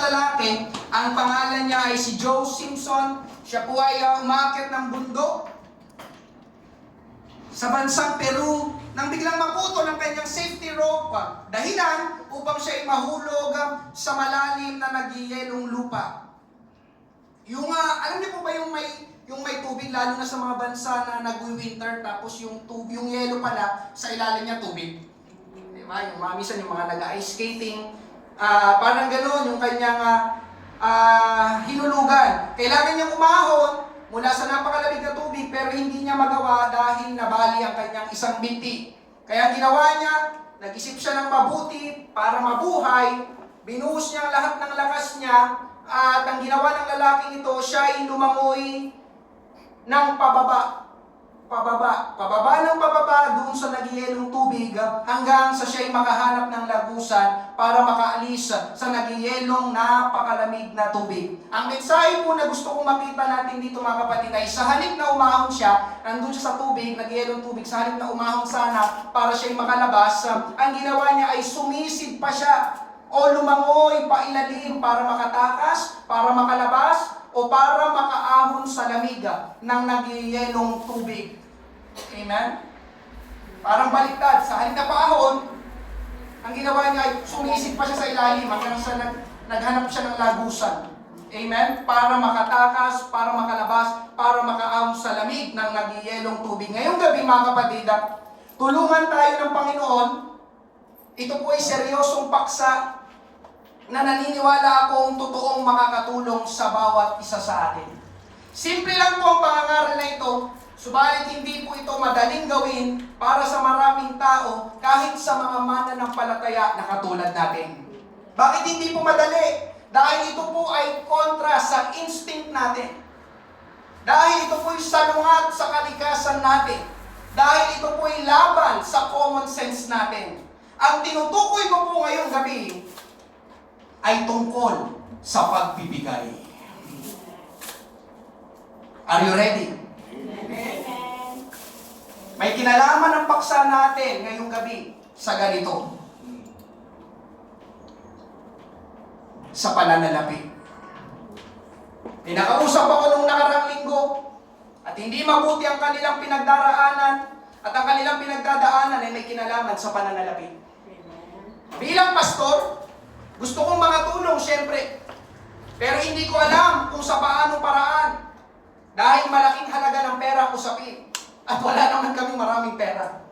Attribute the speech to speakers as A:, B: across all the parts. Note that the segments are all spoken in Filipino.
A: lalaki, ang pangalan niya ay si Joe Simpson. Siya po ay umakyat ng bundok sa bansang Peru nang biglang maputol ang kanyang safety rope. Dahilan upang siya ay mahulog sa malalim na nagyayelong lupa. Alam niyo po ba yung may tubig, lalo na sa mga bansa na nag-winter, tapos yung yelo pala, sa ilalim niya tubig. Diba? Minsan yung mga nag-ice skating, parang gano'n yung kanyang hinulugan. Kailangan niyang umahon mula sa napakalamig na tubig, pero hindi niya magawa dahil nabali ang kanyang isang binti. Kaya ginawa niya, nag-isip siya ng mabuti para mabuhay, binuhos niya ang lahat ng lakas niya, at ang ginawa ng lalaking ito, siya ay lumangoy ng pababa ng pababa doon sa nagyayelong tubig hanggang sa siya'y makahanap ng lagusan para makaalis sa nagyayelong napakalamig na tubig. Ang mensahe po na gusto kong makita natin dito mga kapatid ay sa halip na umahon siya, nandun siya sa tubig, nagyayelong tubig, sa halip na umahon sana para siya'y makalabas, ang ginawa niya ay sumisid pa siya o lumangoy pailalim para makatakas, para makalabas, o para makaahon sa lamig ng nagyayelong tubig. Amen? Parang baliktad. Sa halip na paahon, ang ginawa niya ay sumisip pa siya sa ilalim hanggang sa naghanap siya ng lagusan. Amen? Para makatakas, para makalabas, para makaahon sa lamig ng nagyayelong tubig. Ngayong gabi mga kapatid, tulungan tayo ng Panginoon. Ito po ay seryosong paksa na naniniwala akong totoong makakatulong sa bawat isa sa atin. Simple lang po ang pangangaral na ito, subalit hindi po ito madaling gawin para sa maraming tao kahit sa mga mananampalataya na katulad natin. Bakit hindi po madali? Dahil ito po ay kontra sa instinct natin. Dahil ito po ay salungat sa kalikasan natin. Dahil ito po ay laban sa common sense natin. Ang tinutukoy ko po ngayong gabi ay tungkol sa pagbibigay. Are you ready?
B: Amen.
A: May kinalaman ang paksa natin ngayong gabi sa ganito. Sa pananalapi. Pinakausap ako nung nakarang linggo at hindi mabuti ang kanilang pinagdaraanan at ang kanilang pinagdadaanan ay may kinalaman sa pananalapi. Bilang pastor, gusto kong makatulong, syempre. Pero hindi ko alam kung sa paano paraan. Dahil malaking halaga ng pera ang usapin. At wala naman kami maraming pera.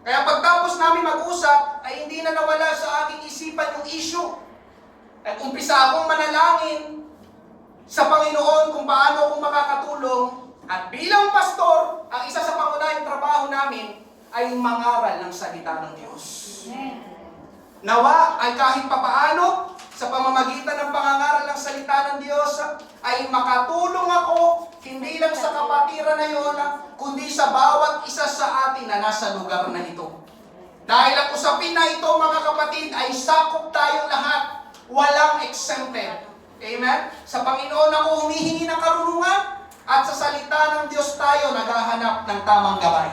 A: Kaya pagtapos namin mag-usap, ay hindi na nawala sa aking isipan yung issue. At umpisa akong manalangin sa Panginoon kung paano akong makakatulong. At bilang pastor, ang isa sa pangunahing trabaho namin ay mangaral ng salita ng Diyos. Nawa ay kahit papaano sa pamamagitan ng pangangaral ng salita ng Diyos ay makatulong ako hindi lang sa kapatiran na yon kundi sa bawat isa sa atin na nasa lugar na ito. Dahil ang usapin na ito mga kapatid ay sakop tayong lahat, walang exempted. Amen? Sa Panginoon ako humihingi ng karunungan at sa salita ng Diyos tayo naghahanap ng tamang gabay.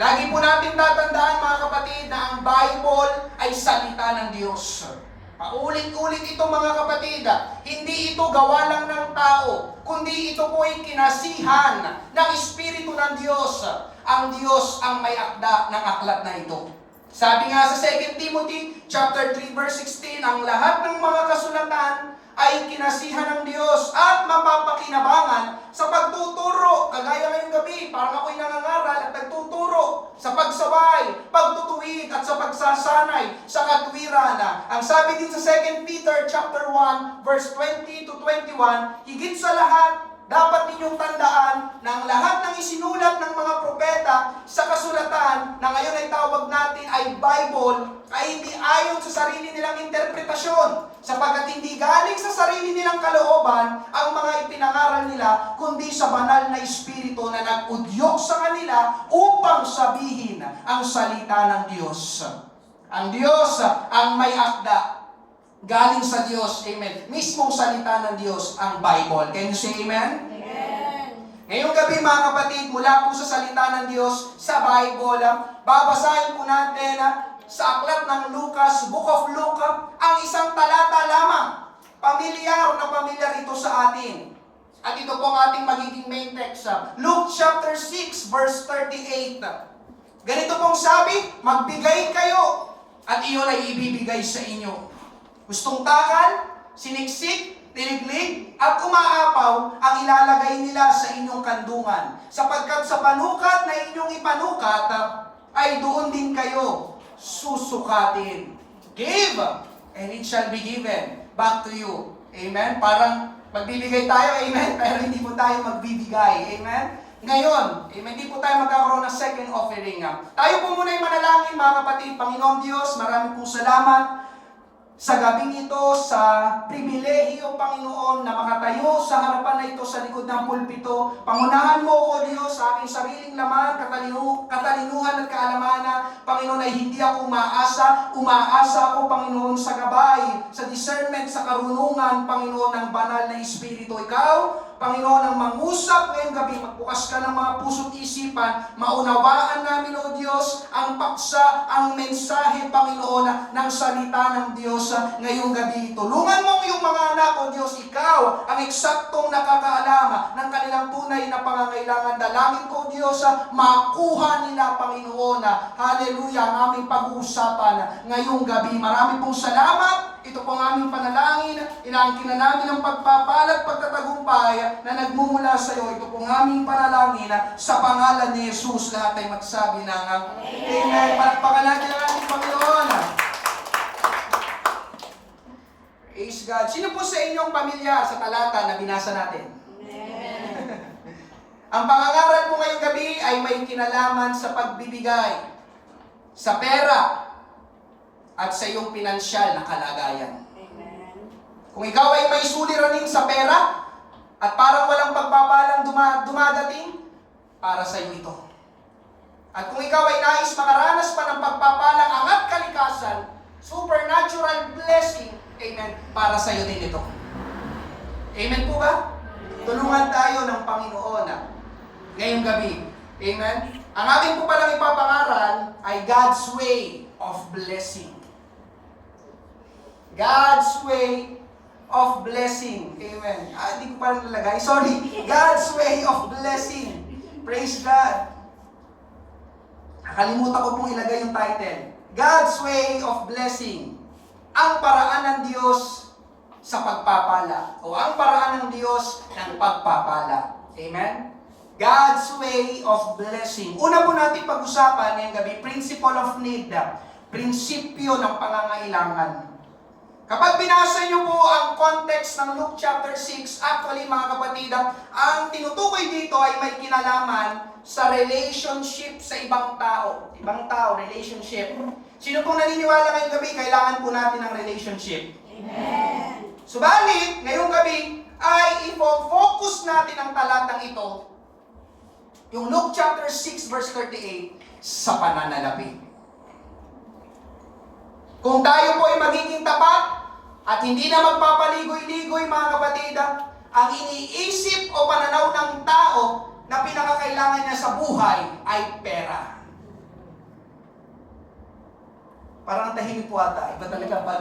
A: Lagi po natin tatandaan mga kapatid na ang Bible ay salita ng Diyos. Paulit-ulit ito mga kapatid, hindi ito gawa lang ng tao, kundi ito po ay kinasihan ng Espiritu ng Diyos. Ang Diyos ang may akda ng aklat na ito. Sabi nga sa 2 Timothy chapter 3 verse 16, ang lahat ng mga kasulatan ay kinasihan ng Diyos at mapapakinabangan sa pagtuturo. Kagaya ngayong gabi, parang ako'y nangangaral at nagtuturo sa pagsabay, pagtutuwid at sa pagsasanay sa katwiran. Ang sabi din sa 2 Peter chapter 1 verse 20 to 21, higit sa lahat, dapat ninyong tandaan na ang lahat ng isinulat ng mga propeta sa kasulatan na ngayon ay tawag natin ay Bible ay hindi ayon sa sarili nilang interpretasyon sapagkat hindi galing sa sarili nilang kalooban ang mga ipinangaral nila kundi sa banal na Espiritu na nag-udyok sa kanila upang sabihin ang salita ng Diyos. Ang Diyos ang may akda. Galing sa Diyos, amen. Mismong salita ng Diyos ang Bible. Can you say amen?
B: Amen.
A: Ngayong gabi mga kapatid, mula po sa salita ng Diyos, sa Bible, babasahin po natin sa aklat ng Lucas, Book of Luke, ang isang Pamilyar ito sa atin. At ito po ang ating magiging main text. Luke chapter 6 verse 38. Ganito pong sabi, magbigay kayo at iyon ay ibibigay sa inyo. Gustong takal, siniksik, tiliglig, at umaapaw ang ilalagay nila sa inyong kandungan. Sapagkat sa panukat na inyong ipanukat, ay doon din kayo susukatin. Give, and it shall be given back to you. Amen? Parang magbibigay tayo, amen? Pero hindi po tayo magbibigay. Amen? Ngayon, amen, hindi po tayo magkakaroon ng second offering. Tayo po muna yung manalangin, mga kapatid. Panginoon Diyos, marami pong salamat sa gabing ito, sa pribilehiyo, Panginoon, na makatayo sa harapan na ito sa likod ng pulpito. Pangunahan mo, O Diyos, sa aking sariling laman, katalinuhan at kaalamana. Panginoon, ay hindi ako umaasa. Umaasa ako, Panginoon, sa gabay, sa discernment, sa karunungan, Panginoon, ng banal na Espiritu. Ikaw, Panginoon, ang mangusap ngayong gabi, magbukas ka ng mga puso't isipan, maunawaan namin, O Diyos, ang paksa, ang mensahe, Panginoon, ng salita ng Diyos ngayong gabi. Tulungan mo yung mga anak, O Diyos, ikaw ang eksaktong nakakaalam ng kanilang tunay na pangangailangan. Dalangin ko, Diyos, makuha nila, Panginoon, hallelujah, ang aming pag-uusapan ngayong gabi. Marami pong salamat. Ito po ang aming panalangin. Inaangkin na namin ang pagpapalat, pagtatagumpay na nagmumula sa iyo. Ito po ang aming panalangin sa pangalan ni Jesus. Lahat ay magsabi ng Amen. Palakpakan natin ang ating Panginoon. Praise God. Sino po sa inyong pamilya sa talata na binasa natin?
B: Amen.
A: Ang pangangaral po ngayong gabi ay may kinalaman sa pagbibigay, sa pera, at sa iyong pinansyal na kalagayan.
B: Amen.
A: Kung ikaw ay may suliranin sa pera, at parang walang pagpapalang dumadating, para sa iyo ito. At kung ikaw ay nais makaranas pa ng pagpapalang angat kalikasan, supernatural blessing, amen, para sa iyo din ito. Amen po ba? Tulungan tayo ng Panginoon ngayong gabi. Amen? Ang ating po palang ipapangaral ay God's way of blessing. God's way of blessing. Amen. Hindi ko parang nalagay. Sorry. God's way of blessing. Praise God. Nakalimutan ko pong ilagay yung title. God's way of blessing. Ang paraan ng Diyos sa pagpapala. O ang paraan ng Diyos ng pagpapala. Amen? God's way of blessing. Una po natin pag-usapan ngayong gabi, principle of need. Prinsipyo ng pangangailangan. Kapag binasa niyo po ang context ng Luke chapter 6, actually mga kapatid, ang tinutukoy dito ay may kinalaman sa relationship sa ibang tao. Ibang tao, relationship. Sino pong naniniwala ngayong gabi, kailangan po natin ng relationship?
B: Amen.
A: Subalit, ngayong gabi, ay i-focus natin ang talatang ito, yung Luke chapter 6 verse 38, sa pananalapi. Kung tayo po ay magiging tapat, at hindi na magpapaligoy-ligoy mga kapatid, ang iniisip o pananaw ng tao na pinakakailangan niya sa buhay ay pera. Parang tahimik po ata. Iba talaga pa.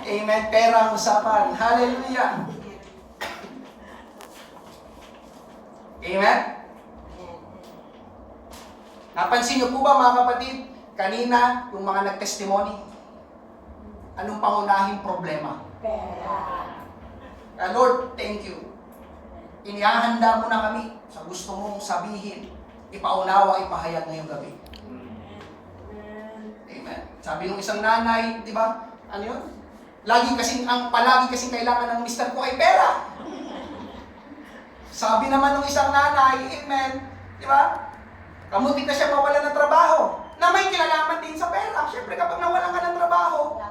A: Amen. Pera ang usapan. Hallelujah. Amen. Napansin niyo po ba mga kapatid, kanina yung mga nag-testimony? Anong pangunahing problema?
B: Pera.
A: Lord, thank you. Inihahanda mo na kami sa gusto mong sabihin, ipaunawa, ipahayag ngayong gabi. Amen. Sabi ng isang nanay, di ba? Ano yun? Palagi kasing kailangan ng mister ko ay pera. Sabi naman ng isang nanay, amen, di ba? Kamuti na siya mawala ng trabaho, na may kinalaman din sa pera. Siyempre, kapag nawalan ka ng trabaho,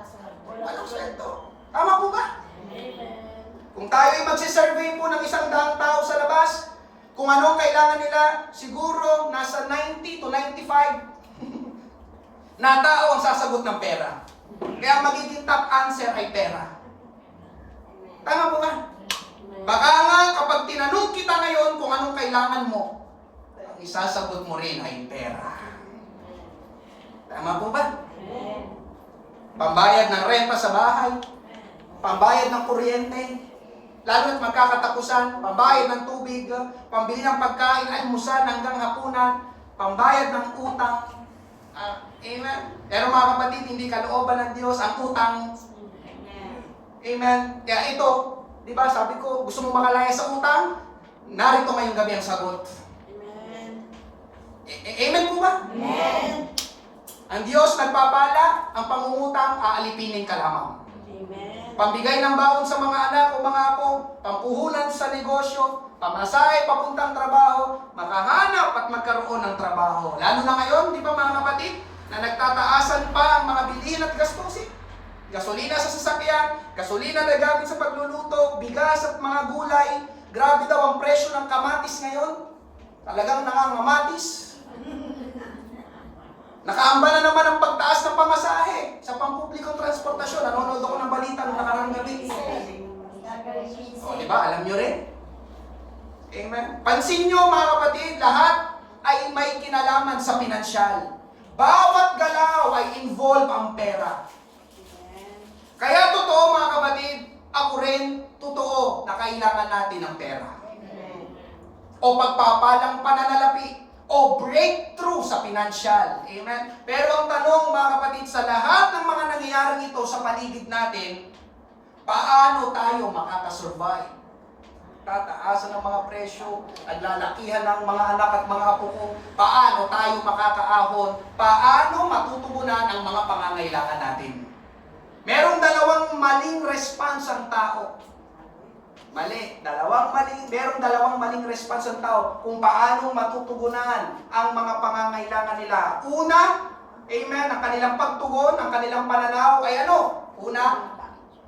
A: walang sweldo. Tama po ba?
B: Amen.
A: Kung tayo ay magsisurvey po ng 100 tao sa labas, kung anong kailangan nila, siguro nasa 90 to 95 na tao ang sasagot ng pera. Kaya magiging top answer ay pera. Tama po ba? Baka nga kapag tinanong kita ngayon kung anong kailangan mo, ang isasagot mo rin ay pera. Tama po ba? Pambayad ng renta sa bahay, pambayad ng kuryente, lalo na't magkakatapusan, pambayad ng tubig, pambili ng pagkain, almusal hanggang hapunan, pambayad ng utang. Amen. Pero mga kapatid, hindi kalooban ng Diyos ang utang. Amen. Kaya ito, di ba, sabi ko, gusto mo makalaya sa utang? Narito ngayong gabi ang sagot.
B: Amen.
A: Amen po ba?
B: Amen.
A: Ang Diyos nagpapala, ang pangungutang aalipinin ka lamang.
B: Amen.
A: Pambigay ng baon sa mga anak o mga apo, pampuhunan sa negosyo, pamasahe papuntang trabaho, makahanap at magkaroon ng trabaho. Lalo na ngayon, di ba mga kapatid, na nagtataasan pa ang mga bilihin at gastusin. Gasolina sa sasakyan, gasolina na gamit sa pagluluto, bigas at mga gulay. Grabe daw ang presyo ng kamatis ngayon. Talagang nangangamatis. Nakaamba na naman ang pagtaas ng pamasahe sa pampublikong transportasyon. Nanonood ako ng balita noong nakaraang gabi. O, di ba? Alam nyo rin? Amen. Pansin nyo mga kapatid, lahat ay may kinalaman sa pinansyal. Bawat galaw ay involve ang pera. Kaya totoo mga kapatid, ako rin totoo na kailangan natin ng pera. O pagpapalang pananalapi, o breakthrough sa pinansyal. Amen? Pero ang tanong mga kapatid, sa lahat ng mga nangyayaring ito sa paligid natin, paano tayo makakasurvive? Tataasan ng mga presyo, naglalakihan ng mga anak at mga apo ko, paano tayo makakaahon? Paano matutugunan ang mga pangangailangan natin? Merong dalawang maling response ang tao. Merong dalawang maling response ang tao kung paano matutugunan ang mga pangangailangan nila. Una, amen, ang kanilang pagtugon, ang kanilang pananaw ay ano? Una,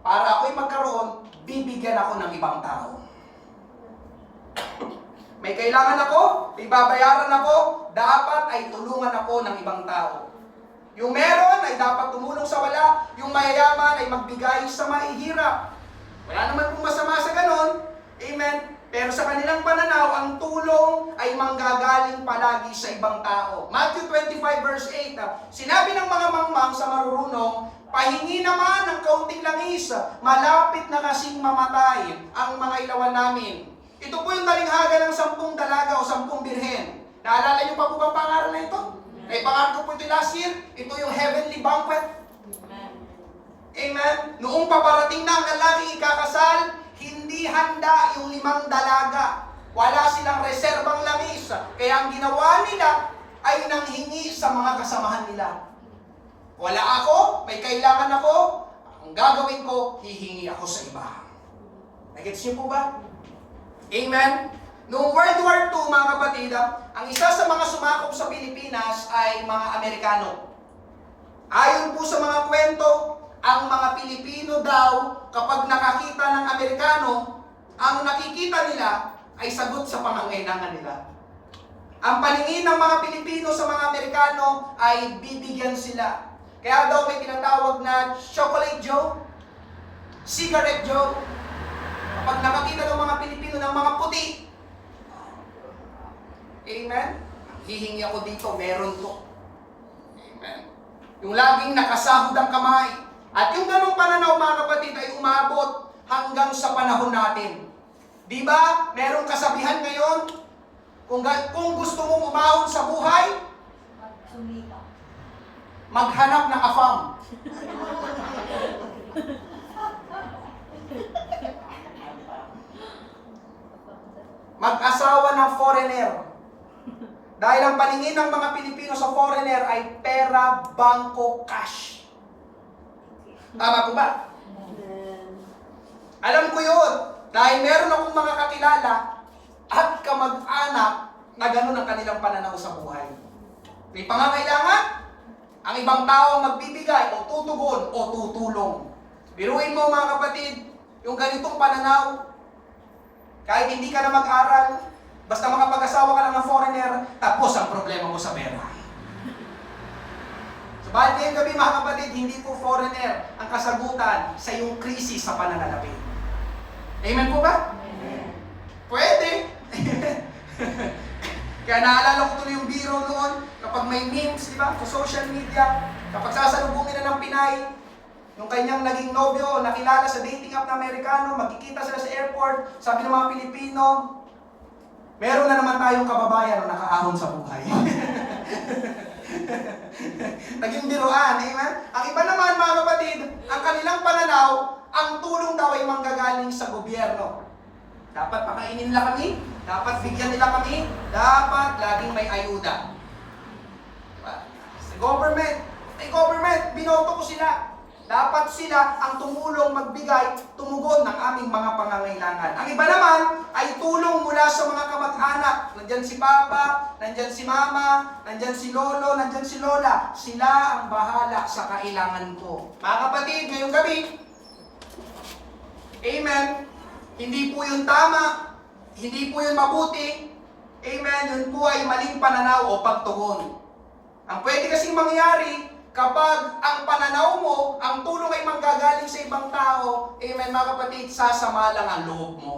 A: para ako'y magkaroon, bibigyan ako ng ibang tao. May kailangan ako, may babayaran ako, dapat ay tulungan ako ng ibang tao. Yung meron ay dapat tumulong sa wala, yung mayayaman ay magbigay sa mahihirap. Wala naman pong masama sa ganon. Amen. Pero sa kanilang pananaw, ang tulong ay manggagaling palagi sa ibang tao. Matthew 25 verse 8, sinabi ng mga mangmang sa marurunong, pahingi naman ng kaunting langis, malapit na kasing mamatay ang mga ilawan namin. Ito po yung talinghaga ng 10 dalaga o 10 birhen. Naalala niyo pa po ba pangaral na ito? Ay pangaral ko po ito last year. Ito yung heavenly banquet. Amen. Noong paparating na ang lalaking ikakasal, hindi handa yung 5 dalaga. Wala silang reserbang langis. Kaya ang ginawa nila ay nanghingi sa mga kasamahan nila. Wala ako, may kailangan ako, ang gagawin ko, hihingi ako sa iba. Nagets niyo po ba? Amen. Noong World War II, mga kapatid, ang isa sa mga sumakop sa Pilipinas ay mga Amerikano. Ayon po sa mga kwento, ang mga Pilipino daw, kapag nakakita ng Amerikano, ang nakikita nila ay sagot sa pangangailangan nila. Ang paningin ng mga Pilipino sa mga Amerikano ay bibigyan sila. Kaya daw may tinatawag na Chocolate Joe, Cigarette Joe. Kapag nakakita ng mga Pilipino ng mga puti, amen, hihingi ako dito, meron to. Amen. Yung laging nakasahod ang kamay. At yung ganong pananaw mga kapatid ay umabot hanggang sa panahon natin. Di ba? Merong kasabihan ngayon, kung gusto mong umahon sa buhay, maghanap ng afam. Mag-asawa ng foreigner. Dahil ang paningin ng mga Pilipino sa foreigner ay pera, bangko, cash. Tama po ba? Alam ko yun. Dahil meron akong mga kakilala at kamag-anak na ganun ang kanilang pananaw sa buhay. May pangangailangan, ang ibang tao magbibigay o tutugon o tutulong. Biruin mo mga kapatid, yung ganitong pananaw, kahit hindi ka na mag-aral, basta makapag-asawa ka lang ng foreigner, tapos ang problema mo sa pera. Bahal ngayong gabi mga kapatid, hindi po foreigner ang kasagutan sa iyong krisis sa pananalapi. Amen po ba? Amen. Pwede. Kaya naalala ko tuloy yung biro noon, kapag may memes, di ba, sa social media, kapag sasalubungin na ng Pinay, Yung kanyang naging nobyo, nakilala sa dating app na Amerikano, magkikita sila sa airport, sabi ng mga Pilipino, meron na naman tayong kababayan na nakaahon sa buhay. Naging biruan, amen? Ang iba naman, mga kapatid, ang kanilang pananaw, ang tulong daw ay manggagaling sa gobyerno. Dapat pakainin nila kami, dapat bigyan nila kami, dapat laging may ayuda. Diba? Sa government, binoto ko sila. Dapat sila ang tumulong magbigay, tumugon ng aming mga pangangailangan. Ang iba naman ay tulong mula sa mga kamag-anak. Nandyan si Papa, nandyan si Mama, nandyan si Lolo, nandyan si Lola. Sila ang bahala sa kailangan ko. Mga kapatid, ngayong gabi, amen, hindi po yun tama, hindi po yun mabuti, amen, yun po ay maling pananaw o pagtugon. Ang pwede kasing mangyari, kapag ang pananaw mo, ang tulong ay manggagaling sa ibang tao, amen mga kapatid, sasama lang ang loob mo.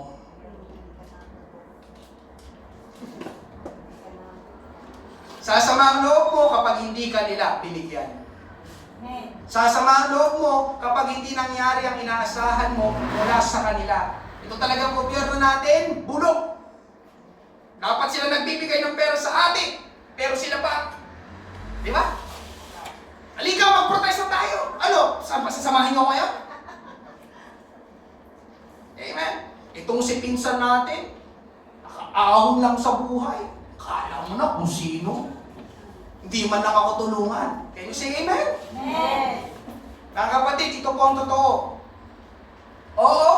A: Sasama ang loob mo kapag hindi ka nila binigyan. Sasama ang loob mo kapag hindi nangyari ang inaasahan mo mula sa kanila. Ito talagang gobyerno natin, bulok. Dapat sila nagbibigay ng pera sa atin, pero sila pa, di ba? Halika, mag-protesta tayo. Ano? Sasamahin nyo kaya? Amen. Itong si pinsan natin, nakaahon lang sa buhay. Kala mo na kung sino. Hindi man nakakatulungan. Can you say amen?
B: Amen.
A: Mga kapatid, ito po ang totoo. Oo,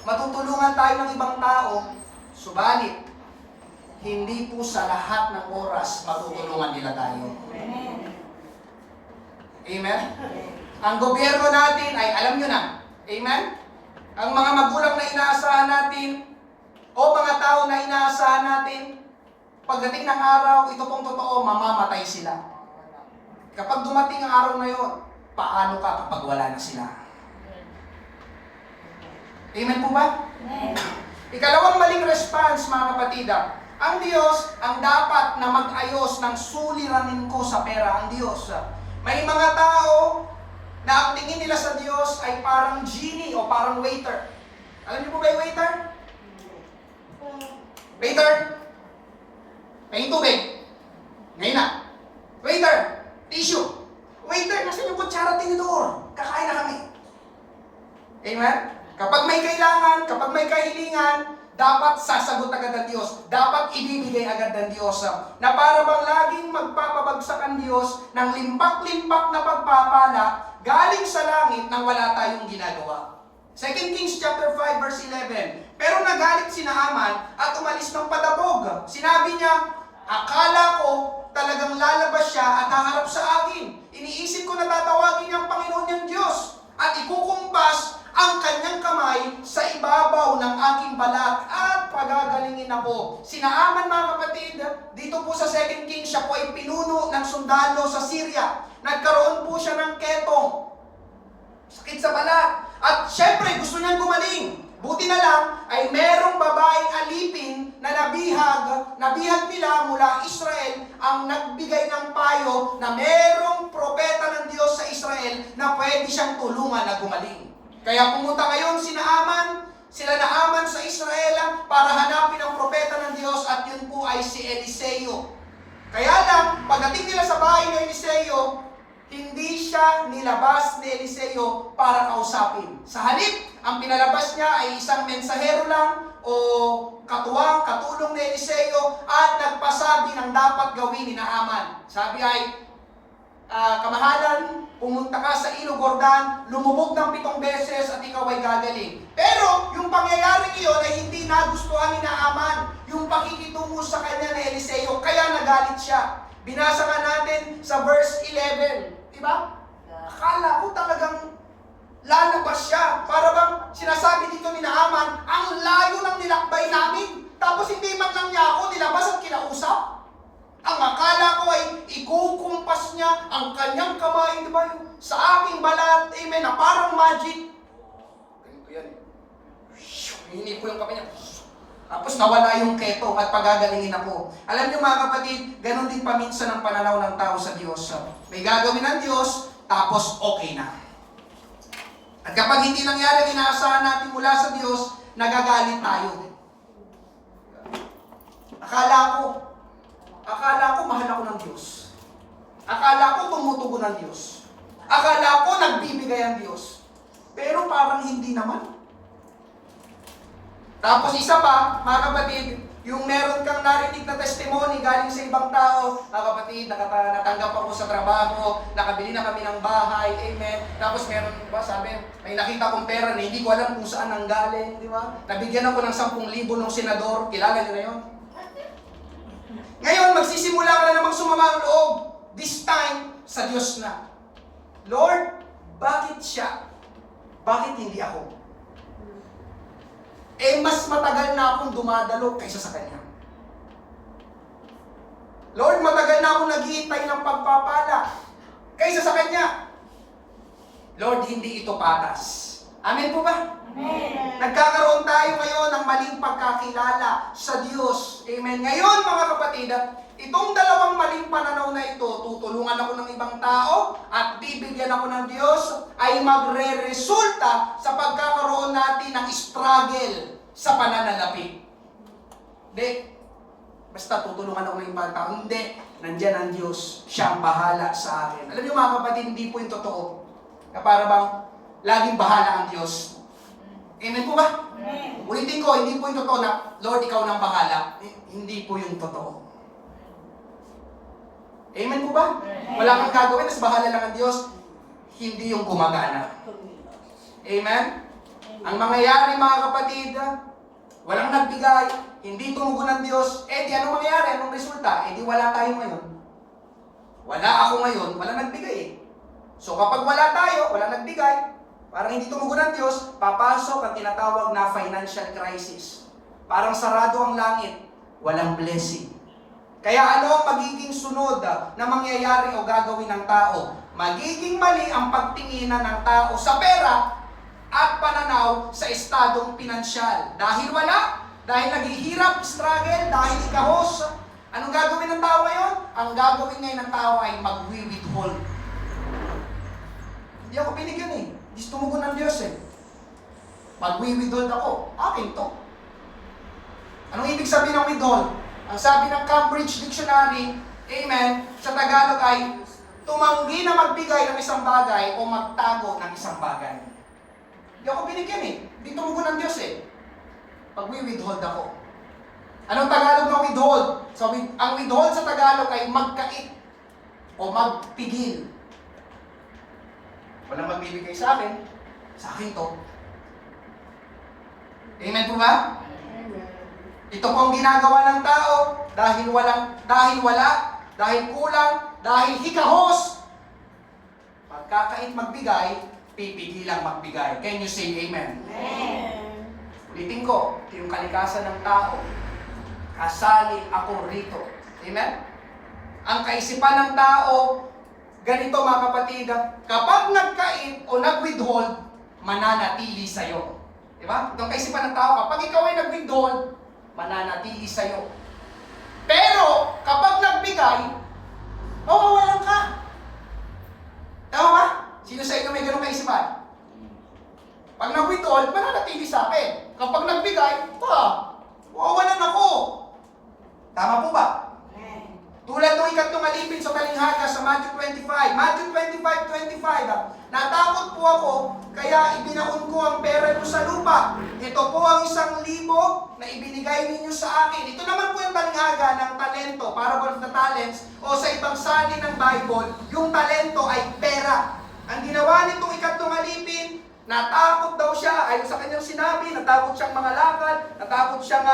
A: matutulungan tayo ng ibang tao, subalit, hindi po sa lahat ng oras matutulungan nila tayo. Amen? Ang gobyerno natin ay alam nyo na. Amen? Ang mga magulang na inaasahan natin o mga tao na inaasahan natin, pagdating ng araw, ito pong totoo, mamamatay sila. Kapag dumating ang araw na yon, paano ka kapag wala na sila? Amen po ba? Ikalawang maling response, mga kapatid, ang Diyos ang dapat na mag-ayos ng suliranin ko sa pera. Ang Diyos. May mga tao na ang tingin nila sa Diyos ay parang genie o parang waiter. Alam niyo po ba yung waiter? Waiter? May tubig. Ngayon na. Waiter! Tissue! Waiter, nasan yung kutsara tinidor? Kakain na kami. Amen? Kapag may kailangan, kapag may kahilingan, dapat sasagot agad ang Diyos. Dapat ibibigay agad ng Diyos. Na para bang laging magpapabagsak ang Diyos ng limpak-limpak na pagpapala galing sa langit nang wala tayong ginagawa. 2 Kings chapter 5 verse 11. Pero nagalit si Naaman at umalis ng padabog. Sinabi niya, akala ko talagang lalabas siya at haharap sa akin. Iniisip ko na tatawagin niya ang Panginoon niyang Diyos at ikukumpas ang kanyang kamay sa ibabaw ng aking balat at pagagalingin ako. Si Naaman, mga kapatid, dito po sa 2 Kings, siya po ay pinuno ng sundalo sa Syria. Nagkaroon po siya ng ketong, sakit sa balat. At syempre, gusto niyang gumaling. Buti na lang ay merong babaeng alipin na nabihag nila mula Israel ang nagbigay ng payo na merong propeta ng Diyos sa Israel na pwede siyang tulungan na gumaling. Kaya pumunta ngayon sila Naaman sa Israel para hanapin ang propeta ng Diyos at yun po ay si Eliseo. Kaya lang, pagdating nila sa bahay ni Eliseo, hindi siya nilabas ni Eliseo para kausapin. Sa halip, ang pinalabas niya ay isang mensahero lang o katulong ni Eliseo at nagpasabi ng dapat gawin ni Naaman. Sabi ay, kamahalan, pumunta ka sa Ilog Jordan, lumubog ng 7 beses at ikaw ay gagaling. Pero yung pangyayari iyon ay hindi nagustuhan ni Naaman, yung pakikitungo sa kanya ni Eliseo, kaya nagalit siya. Binasa ka natin sa verse 11, diba? Akala ko talagang lalabas siya. Para bang sinasabi dito ni Naaman, ang layo ng nilakbay namin, tapos hindi man lang niya ako nilabas at kinausap. Ang akala ko ay ikukumpas niya ang kanyang kamay, di ba? Sa aking balat, amen, na parang magic. Ganito yan. Hinip ko yung kamay niya. Tapos nawala yung ketong at pagagalingin ako. Alam niyo mga kapatid, ganun din paminsan ang pananaw ng tao sa Diyos. May gagawin ng Diyos, tapos okay na. At kapag hindi nangyari ang inaasahan natin mula sa Diyos, nagagalit tayo. Akala ko mahal ako ng Diyos. Akala ko tumutugon ng Diyos. Akala ko nagbibigay ang Diyos. Pero parang hindi naman. Tapos isa pa, mga kapatid, yung meron kang narinig na testimony galing sa ibang tao, mga kapatid, natanggap ako sa trabaho, nakabili na kami ng bahay, amen. Tapos meron ba, sabi, may nakita kong pera na hindi ko alam kung saan nanggaling, di ba? Nabigyan ako ng 10,000 ng senador, kilala niyo na yun? Ngayon, magsisimula ka na namang sumama ang loob. This time, sa Diyos na. Lord, bakit siya? Bakit hindi ako? Mas matagal na akong dumadalo kaysa sa Kanya. Lord, matagal na akong naghihintay ng pagpapala kaysa sa Kanya. Lord, hindi ito patas. Amen po ba?
B: Amen.
A: Nagkakaroon tayo ngayon ng maling pagkakilala sa Diyos. Amen. Ngayon, mga kapatid, itong dalawang maling pananaw na ito, tutulungan ako ng ibang tao at bibigyan ako ng Diyos, ay magre-resulta sa pagkakaroon natin ng struggle sa pananalapi. Hindi. Basta tutulungan ako ng ibang tao. Hindi. Nandyan ang Diyos. Siya ang bahala sa akin. Alam niyo mga kapatid, hindi po yung totoo. Na para bang laging bahala ang Diyos. Amen po ba?
B: Amen.
A: Ulitin ko, hindi po yung totoo na, Lord, ikaw nang bahala. Hindi po yung totoo. Amen po ba? Wala kang gagawin, mas bahala lang ang Diyos. Hindi yung gumagana. Amen? Ang mangyayari, mga kapatid, walang nagbigay, hindi tumugon ng Diyos, di anong mangyayari? Anong resulta? Di wala tayo ngayon. Wala ako ngayon, wala nagbigay So kapag wala tayo, wala nagbigay, parang hindi tumugon ng Diyos, papasok ang tinatawag na financial crisis. Parang sarado ang langit, walang blessing. Kaya ano ang magiging sunod na mangyayari o gagawin ng tao? Magiging mali ang pagtinginan ng tao sa pera at pananaw sa estadong pinansyal. Dahil wala, dahil naghihirap, struggle, dahil ikahos, anong gagawin ng tao ngayon? Ang gagawin ngayon ng tao ay mag-withhold. Hindi ako binigyan Diyos tumugon ng Diyos Mag-withhold ako, akin to. Anong ibig sabihin ng withhold? Ang sabi ng Cambridge Dictionary, amen, sa Tagalog ay tumanggi na magbigay ng isang bagay o magtago ng isang bagay. Hindi ako binigyan Hindi tumugon ng Diyos Pag-withhold ako. Anong Tagalog ng withhold? So, ang withhold sa Tagalog ay magkait o magpigil. Walang magbibigay sa akin to. Amen po ba? Ito po ang ginagawa ng tao dahil kulang, dahil hikahos. Pagkakait magbigay, pipigilang magbigay. Can you say amen?
B: Amen.
A: Ulitin ko, ito yung kalikasan ng tao. Kasali ako rito. Amen? Ang kaisipan ng tao, ganito mga kapatid, kapag nagkait o nag-withhold, mananatili sa'yo. Diba? Itong kaisipan ng tao, kapag ikaw ay nag-withhold, mananatili sa'yo. Pero, kapag nagbigay, mawawalan ka. Tama ba? Sino sa inyo may ganong kaisipan? Pag nag-withhold, mananatili sa akin. Kapag nagbigay, mawawalan ako. Tama po ba? Tulad ng ikatlong alipin sa talinghaga sa Matthew 25. Matthew 25:25. Natakot po ako, kaya ibinaon ko ang pera ko sa lupa. Ito po ang 1,000 na ibinigay ninyo sa akin. Ito naman po yung talinghaga ng talento, parable of the talents, o sa ibang salin ng Bible, yung talento ay pera. Ang ginawa nitong ikatlong alipin, natakot daw siya, ayon sa kanyang sinabi, natakot siyang mga lakad, natakot siyang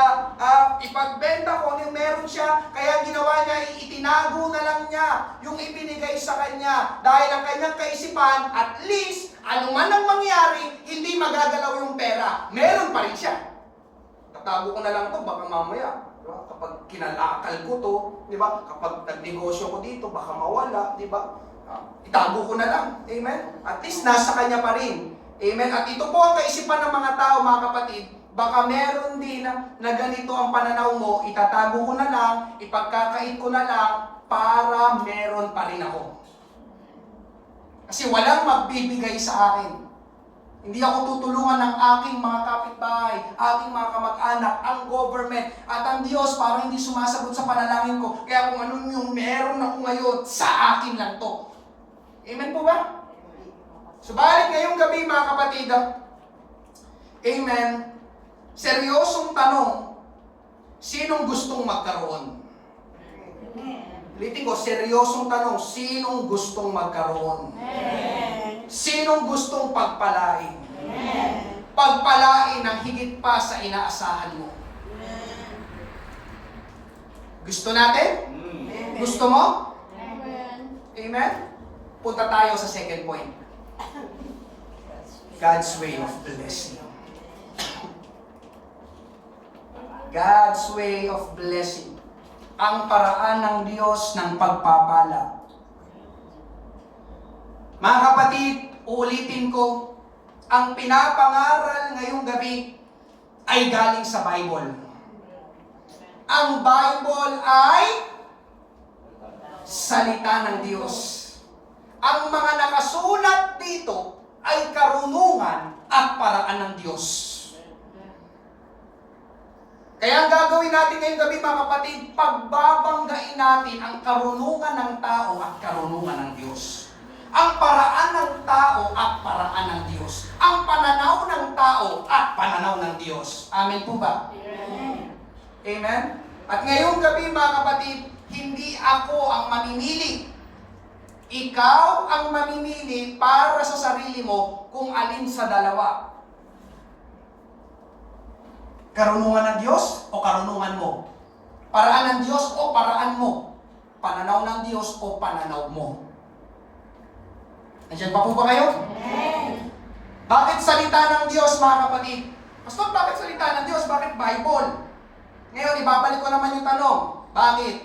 A: ipagbenta kung ano yung meron siya, kaya ang ginawa niya, itinago na lang niya yung ibinigay sa kanya. Dahil ang kanyang kaisipan, at least, anuman ang mangyari, hindi magagalaw yung pera. Meron pa rin siya. Tatago ko na lang to, baka mamaya, diba? Kapag kinalakal ko to, diba? Kapag nagnegosyo ko dito, baka mawala, diba? Itago ko na lang. Amen? At least, nasa kanya pa rin. Amen? At ito po ang kaisipan ng mga tao, mga kapatid. Baka meron din na ganito ang pananaw mo, itatago ko na lang, ipagkakait ko na lang, para meron pa rin ako. Kasi walang magbibigay sa akin. Hindi ako tutulungan ng aking mga kapitbahay, aking mga kamag-anak, ang government, at ang Diyos parang hindi sumasagot sa panalangin ko. Kaya kung anong yung meron ako ngayon, sa akin lang to. Amen po ba? Subalit ngayong gabi mga kapatid, amen, seryosong tanong, sinong gustong magkaroon? Ulitin ko, seryosong tanong, sinong gustong magkaroon? Sinong gustong pagpalain? Pagpalain ng higit pa sa inaasahan mo. Gusto natin? Gusto mo? Amen? Punta tayo sa second point. God's way of blessing. God's way of blessing. Ang paraan ng Diyos ng pagpapala. Mga kapatid, uulitin ko, ang pinapangaral ngayong gabi ay galing sa Bible. Ang Bible ay salita ng Diyos. Ang mga nakasulat dito ay karunungan at paraan ng Diyos. Kaya ang gagawin natin ngayong gabi mga kapatid, pagbabanggain natin ang karunungan ng tao at karunungan ng Diyos. Ang paraan ng tao at paraan ng Diyos. Ang pananaw ng tao at pananaw ng Diyos. Amen po ba? Amen? At ngayong gabi mga kapatid, hindi ako ang mamimili. Ikaw ang mamimili para sa sarili mo kung alin sa dalawa. Karunungan ng Diyos o karunungan mo? Paraan ng Diyos o paraan mo? Pananaw ng Diyos o pananaw mo? Nandiyan pa po ba kayo? Bakit salita ng Diyos mga kapatid? Pastor, bakit salita ng Diyos? Bakit Bible? Ngayon, ibabalik ko naman yung tanong. Bakit?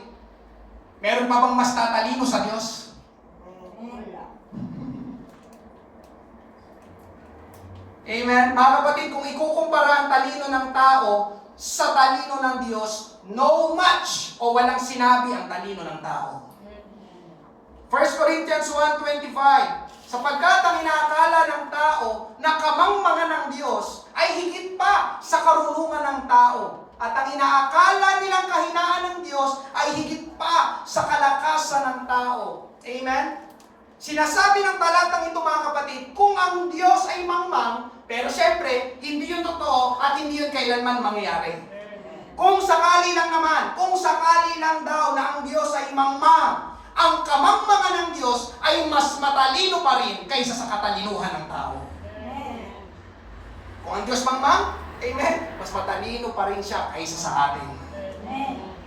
A: Meron pa bang mas tatalino sa Diyos? Amen? Mga kapatid, kung ikukumpara ang talino ng tao sa talino ng Diyos, no match o walang sinabi ang talino ng tao. 1 Corinthians 1:25, sapagkat ang inaakala ng tao na kamangmangan ng Diyos ay higit pa sa karunungan ng tao. At ang inaakala nilang kahinaan ng Diyos ay higit pa sa kalakasan ng tao. Amen? Sinasabi ng talatang ito mga kapatid, kung ang Diyos ay mangmang, pero syempre, hindi yun totoo at hindi yun kailanman mangyayari. Kung sakali lang naman, kung sakali lang daw na ang Diyos ay mangmang, ang kamangmangan ng Diyos ay mas matalino pa rin kaysa sa katalinuhan ng tao. Kung ang Diyos mangmang, amen, mas matalino pa rin siya kaysa sa atin.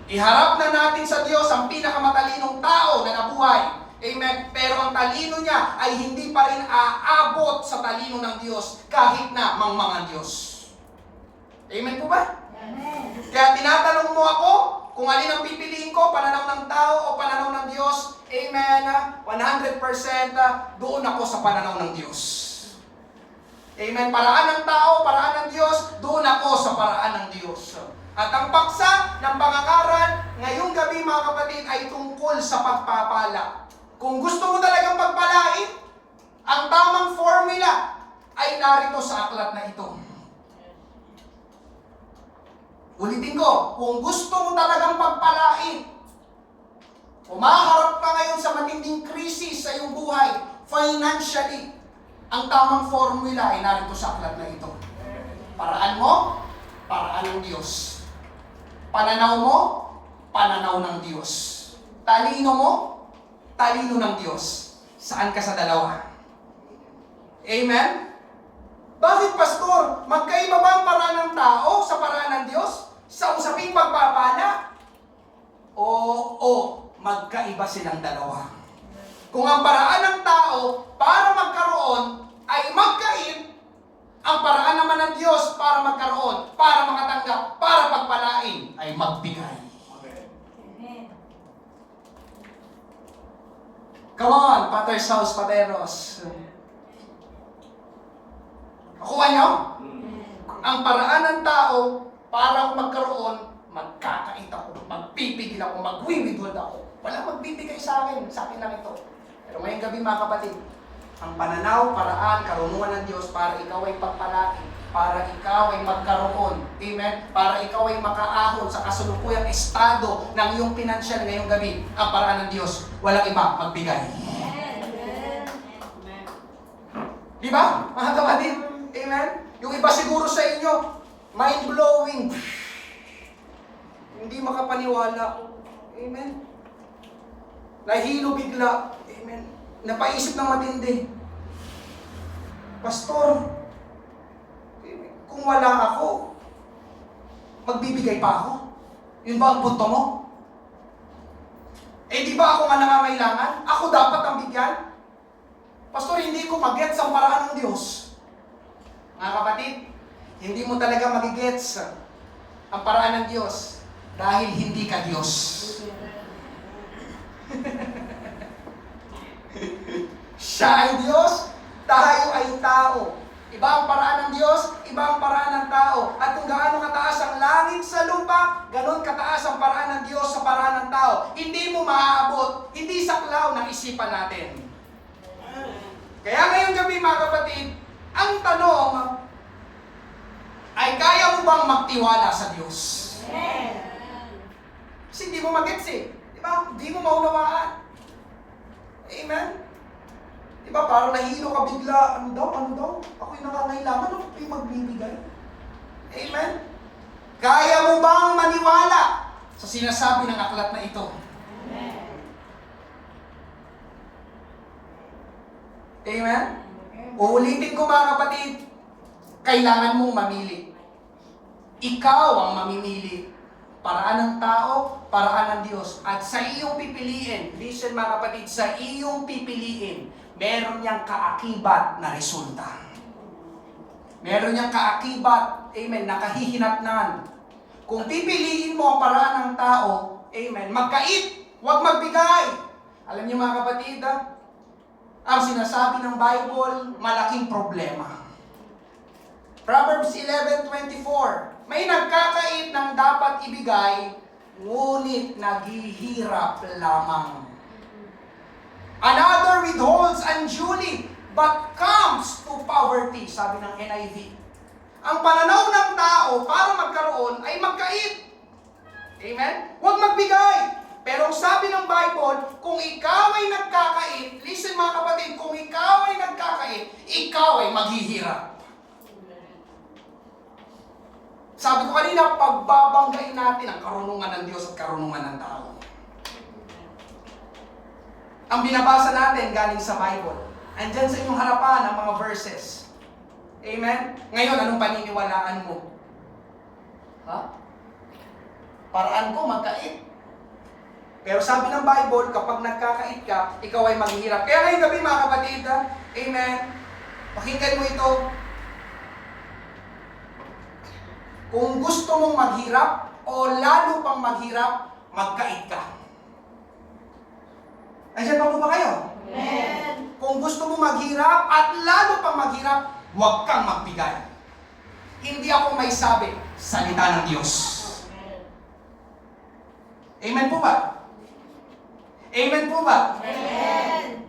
A: Iharap na natin sa Diyos ang pinakamatalinong tao na nabuhay. Amen. Pero ang talino niya ay hindi pa rin aabot sa talino ng Diyos kahit na mangmang ang Diyos. Amen po ba? Amen. Kaya tinatanong mo ako kung alin ang pipiliin ko, pananaw ng tao o pananaw ng Diyos. Amen. 100% doon ako sa pananaw ng Diyos. Amen. Paraan ng tao, paraan ng Diyos, doon ako sa paraan ng Diyos. At ang paksa ng pangangaral ngayong gabi mga kapatid ay tungkol sa pagpapala. Kung gusto mo talagang pagpalain, ang tamang formula ay narito sa aklat na ito. Ulitin ko, kung gusto mo talagang pagpalain, umaharap ka ngayon sa matinding krisis sa iyong buhay, financially, ang tamang formula ay narito sa aklat na ito. Paraan mo, paraan ng Diyos. Pananaw mo, pananaw ng Diyos. Talino mo, talino ng Diyos. Saan ka sa dalawa? Amen? Bakit, Pastor? Magkaiba ba ang paraan ng tao sa paraan ng Diyos? Sa usaping pagpapala? Oo, magkaiba silang dalawa. Kung ang paraan ng tao para magkaroon ay magkain, ang paraan naman ng Diyos para magkaroon, para makatanggap, para pagpalain, ay magbigay. Come on, Father's House, Pateros. Nakuha niyo? Ang paraan ng tao, para ako magkaroon, magkakait ako, magpipigil ako, magwiwidhold ako. Walang magbibigay sa akin lang ito. Pero ngayong gabi mga kapatid, ang pananaw, paraan, karunungan ng Diyos para ikaw ay pagpalain, para ikaw ay magkaroon, amen, para ikaw ay makaahon sa kasalukuyang estado ng iyong pinansyal ngayong gabi. Ang paraan ng Diyos, walang iba, magbigay.
B: Amen.
A: Di ba, mga kapatid? Amen? Yung iba siguro sa inyo, mind-blowing. Hindi makapaniwala. Amen? Nahilo bigla. Amen? Napaisip ng matindi. Pastor, kung wala ako, magbibigay pa ako? Yun ba ang punto mo? Eh di ba ako nga nangangailangan? Ako dapat ang bigyan? Pastor, hindi ko mag-gets ang paraan ng Diyos. Mga kapatid, hindi mo talaga mag-gets ang paraan ng Diyos dahil hindi ka Diyos. Siya ay Diyos, tayo ay tao. Iba ang paraan ng Diyos, iba ang paraan ng tao. At kung gaano kataas ang langit sa lupa, ganon kataas ang paraan ng Diyos sa paraan ng tao. Hindi mo maaabot, hindi saklaw ng isipan natin. Kaya ngayong gabi mga kapatid, ang tanong ay kaya mo bang magtiwala sa Diyos? Kasi hindi mo mag-gets eh. Diba? Hindi mo maunawaan. Amen? Diba? Parang nahilo ka bigla. Ano daw? Ako'y nakangailangan. Ano kayo magbibigay? Amen? Kaya mo bang maniwala sa sinasabi ng aklat na ito? Amen? Uulitin ko mga kapatid, kailangan mong mamili. Ikaw ang mamimili. Paraan ng tao, paraan ng Diyos. At sa iyong pipiliin, listen mga kapatid, sa iyong pipiliin, meron niyang kaakibat na resulta. Meron niyang kaakibat, amen, na kahihinatnan. Kung pipiliin mo ang paraan ng tao, amen, magkait, huwag magbigay. Alam niyo mga kapatid, ang sinasabi ng Bible, malaking problema. Proverbs 11:24, may nagkakait ng dapat ibigay, ngunit naghihirap lamang. Another withholds unduly, but comes to poverty, sabi ng NIV. Ang pananaw ng tao para magkaroon ay magkait. Amen? Huwag magbigay. Pero ang sabi ng Bible, kung ikaw ay nagkakait, listen mga kapatid, kung ikaw ay nagkakait, ikaw ay maghihirap. Sabi ko kanina, pagbabanggain natin ang karunungan ng Diyos at karunungan ng tao. Ang binabasa natin galing sa Bible. Andyan sa inyong harapan ang mga verses. Amen? Ngayon, anong paniniwalaan mo? Ha? Paraan ko, magkait. Pero sabi ng Bible, kapag nagkakait ka, ikaw ay maghihirap. Kaya ngayong gabi mga kapatid, amen, pakinggan mo ito. Kung gusto mong maghirap o lalo pang maghirap, magkait ka. Nandiyan pa po ba kayo?
B: Amen.
A: Kung gusto mong maghirap at lalo pang maghirap, huwag kang magbigay. Hindi ako may sabi, salita ng Diyos. Amen po ba? Amen po ba?
B: Amen.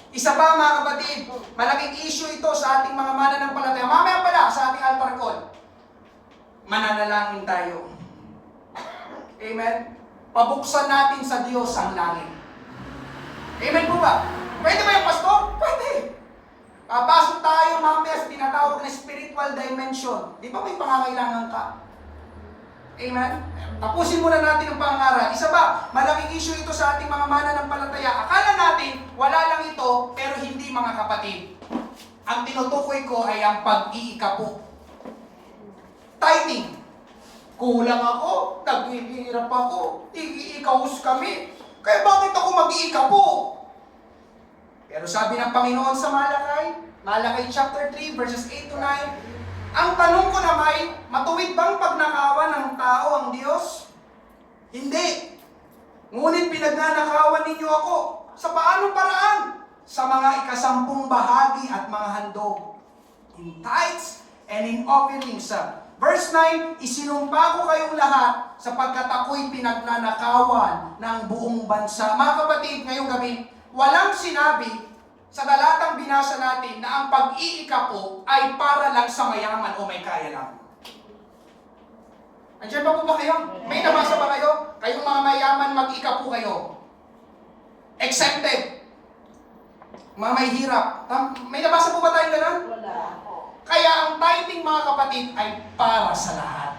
A: Isa pa mga kapatid, malaking issue ito sa ating mga mananampalataya. Mamaya pala sa ating altar call, mananalangin tayo. Amen? Pabuksan natin sa Diyos ang langit. Amen po ba? Pwede ba yung pastor? Pwede. Papasok tayo mamaya sa tinatawag na spiritual dimension. Di ba may pangangailangan ka? Amen? Tapusin muna natin ang pangaral. Isa ba, malaking issue ito sa ating mga mananampalataya. Akala natin, wala lang ito, pero hindi mga kapatid. Ang tinutukoy ko ay ang pag-iikapo. Tithing. Kulang ako, naghihirap ako, iikaus kami. Kaya bakit ako mag-iikapo? Pero sabi ng Panginoon sa Malakay chapter 3, verses 8 to 9, ang tanong ko naman, matuwid bang pagnakawan ng tao ang Diyos? Hindi. Ngunit pinagnanakawan ninyo ako. Sa paanong paraan? Sa mga ikasampung bahagi at mga handog. In tithes and in offerings. Verse 9, isinumpa ko kayong lahat sapagkat ako'y pinagnanakawan ng buong bansa. Mga kapatid, ngayong gabi, walang sinabi sa talatang binasa natin na ang pag-iikapo ay para lang sa mayaman o may kaya lang. Andiyan pa po ba kayo? May nabasa ba kayo? Kayong mga mayaman, mag-ikapo kayo. Exempted. Mga may hirap. May nabasa po ba tayong ganun?
B: Wala.
A: Kaya ang tithing, mga kapatid, ay para sa lahat.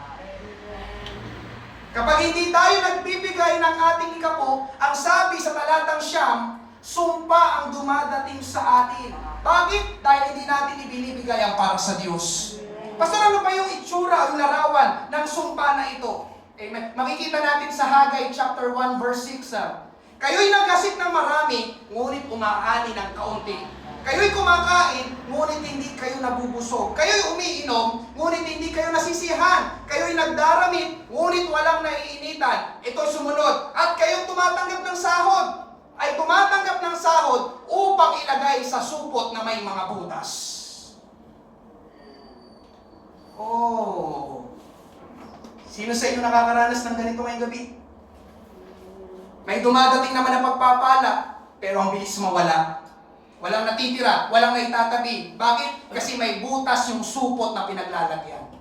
A: Kapag hindi tayo nagbibigay ng ating ikapo, ang sabi sa talatang Siyam, sumpa ang dumadating sa atin. Bakit? Dahil hindi natin ibinibigay ang para sa Diyos. Pastor, ano ba yung itsura, yung larawan ng sumpa na ito? Amen. Makikita natin sa Haggai chapter 1 verse 6. Kayo'y nagkasik ng marami, ngunit umaani ng kaunti. Kayo'y kumakain, ngunit hindi kayo nabubusog. Kayo'y umiinom, ngunit hindi kayo nasisihan. Kayo'y nagdaramit, ngunit walang naiinitan. Ito'y sumunod. At kayo'y tumatanggap ng sahod. Ay tumatanggap ng sahod upang ilagay sa supot na may mga butas. Oh. Sino sa inyo nakakaranas ng ganito ngayong gabi? May dumadating naman na pagpapala, pero ang bilis mawala. Walang natitira, walang naitatabi. Bakit? Kasi may butas yung supot na pinaglalagyan.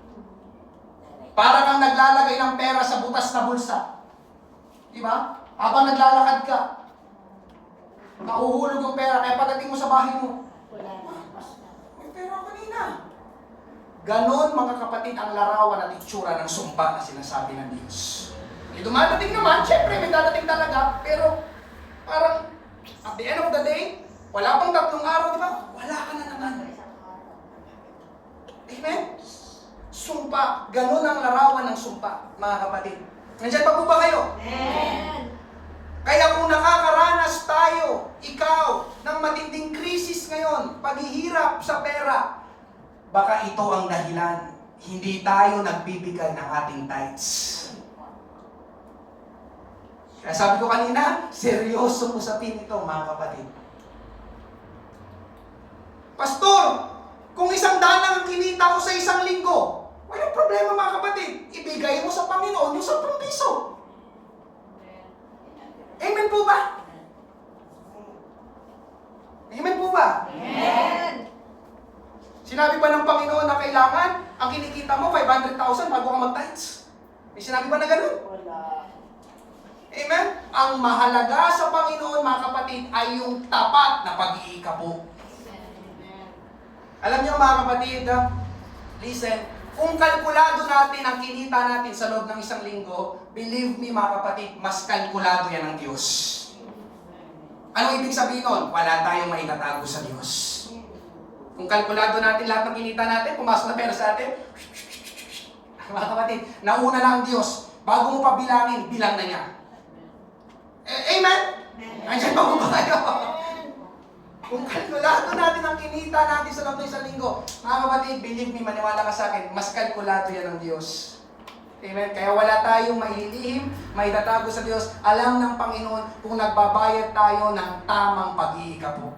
A: Para kang naglalagay ng pera sa butas na bulsa. Di ba? Habang naglalakad ka, nahuhulog yung pera, kaya pagdating mo sa bahay mo, may pera kanina. Ganon, mga kapatid, ang larawan at itsura ng sumpa na sinasabi ng Diyos. Dumadating naman, syempre may dadating talaga, pero parang at the end of the day, wala pang 3 araw, di ba? Wala ka na naman. Amen? Sumpa. Ganon ang larawan ng sumpa, mga kapatid. Nandiyan pa po ba kayo?
B: Amen.
A: Kaya kung nakakaranas tayo, ikaw, ng matinding krisis ngayon, paghihirap sa pera, baka ito ang dahilan. Hindi tayo nagbibigay ng ating tithes. Kaya sabi ko kanina, seryoso usapin ito, mga kapatid. Pastor, kung 100 ang kinita ko sa isang linggo, walang problema, mga kapatid. Ibigay mo sa Panginoon yung 10 piso. Amen po ba? Amen po ba?
B: Amen.
A: Sinabi ba ng Panginoon na kailangan ang kinikita mo 500,000 bago ka mag-tithes? May sinabi ba na ganun?
B: Wala.
A: Amen? Ang mahalaga sa Panginoon, mga kapatid, ay yung tapat na pag-iikapo.
B: Amen.
A: Alam niyo, mga kapatid, listen, kung kalkulado natin ang kinita natin sa loob ng isang linggo, believe me, mga kapatid, mas kalkulado yan ng Diyos. Anong ibig sabihin nun? Wala tayong maitatago sa Diyos. Kung kalkulado natin lahat ng kinita natin, pumasok na pera sa atin, mga kapatid, nauna na ang Diyos. Bago mo pa bilangin, bilang na niya. Amen? Andiyan pa po ba kayo? Kung kalkulado natin ang kinita natin sa loob ng isang linggo, mga kapatid, believe me, maniwala ka sa akin, mas kalkulado yan ng Diyos. Amen? Kaya wala tayong maililihim, maitatago sa Diyos. Alam ng Panginoon kung nagbabayad tayo ng tamang pag-iikapo.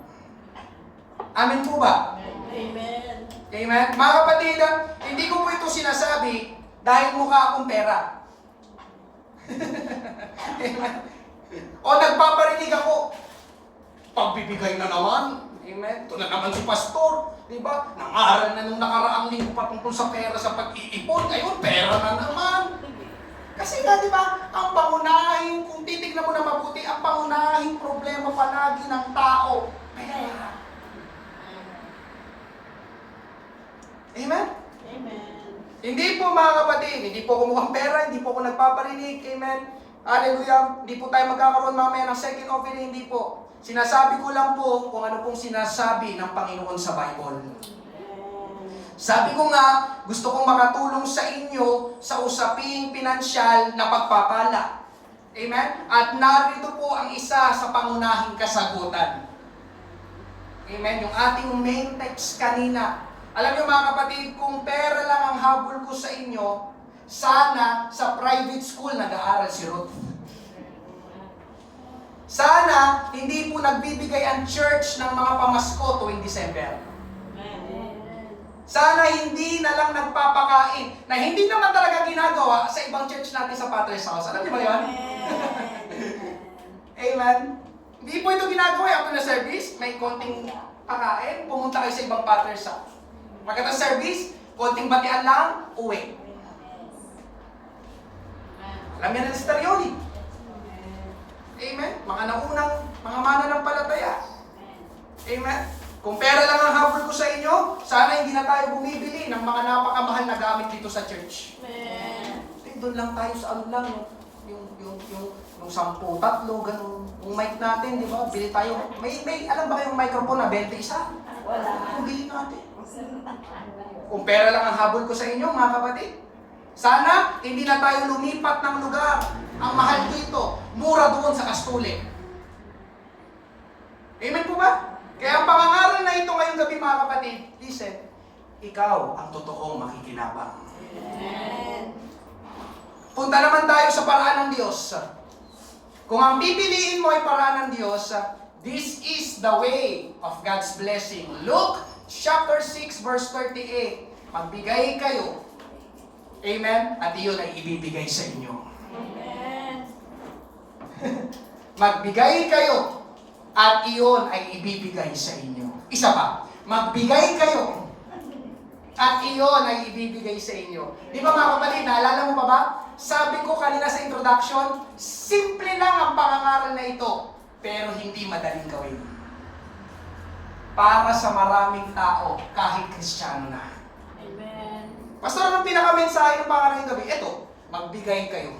A: Amen po ba?
B: Amen.
A: Amen? Mga kapatid, hindi ko po ito sinasabi dahil mukha akong pera. Amen? O nagpaparinig ako, pagbibigay na naman. Amen? Ito na naman si pastor. Diba? Nangaral na nung nakaraang linggo patungkol sa pera sa pag-iipon. Ngayon, pera na naman. Kasi nga, di ba, ang pangunahing, kung titignan mo na mabuti, ang pangunahing problema palagi ng tao, pera. Amen?
B: Amen.
A: Hindi po, mga kapatid, hindi po ako mukhang pera, hindi po ako nagpaparinig. Amen? Hallelujah. Hindi po tayo magkakaroon mamaya ng second offering, hindi po. Sinasabi ko lang po kung ano pong sinasabi ng Panginoon sa Bible. Sabi ko nga, gusto kong makatulong sa inyo sa usaping pinansyal na pagpapala. Amen? At narito po ang isa sa pangunahing kasagutan. Amen? Yung ating main text kanina. Alam niyo, mga kapatid, kung pera lang ang habol ko sa inyo, sana sa private school nag-aaral si Ruth. Sana hindi po nagbibigay ang church ng mga pamasko tuwing December. Sana hindi na lang nagpapakain na hindi naman talaga ginagawa sa ibang church natin sa Padres House. Alam niyo ba yun? Amen. Hindi po ito ginagawa after the service. May konting kakain, pumunta kayo sa ibang potter's house. Pagkatapos service, konting batian lang, uwi. Alam yan ang stereotype. Amen? Mga naunang, mga mananampalataya. Amen? Kung pera lang ang habol ko sa inyo, sana hindi na tayo bumibili ng mga napakamahal na gamit dito sa church.
B: Amen.
A: Doon lang tayo sa ano lang, yung 10, 3, ganun. Yung mic natin, di ba? Bili tayo. Alam ba kayong microphone na 20 isa?
B: Wala.
A: Kung bili natin. Kung pera lang ang habol ko sa inyo, mga kapatid, sana hindi na tayo lumipat ng lugar. Ang mahal dito, mura doon sa Kastule. Amen po ba? Kaya ang pangangaral na ito ngayong gabi, mga kapatid, listen, ikaw ang totoong makikinabang.
B: Amen.
A: Punta naman tayo sa paraan ng Diyos. Kung ang pipiliin mo ay paraan ng Diyos, this is the way of God's blessing. Luke chapter 6 verse 38. Magbigay kayo. Amen? At iyon ay ibibigay sa inyo.
B: Amen.
A: Magbigay kayo. At iyon ay ibibigay sa inyo. Isa pa. Magbigay kayo. At iyon ay ibibigay sa inyo. Di ba mga kapatid, naalala mo pa ba? Sabi ko kanina sa introduction, simple lang ang pangangaral na ito, pero hindi madaling gawin. Para sa maraming tao, kahit Kristiyano na.
B: Amen.
A: Pastor, anong pinaka-mensahe ng pangangaral ng gabi? Ito, magbigay kayo.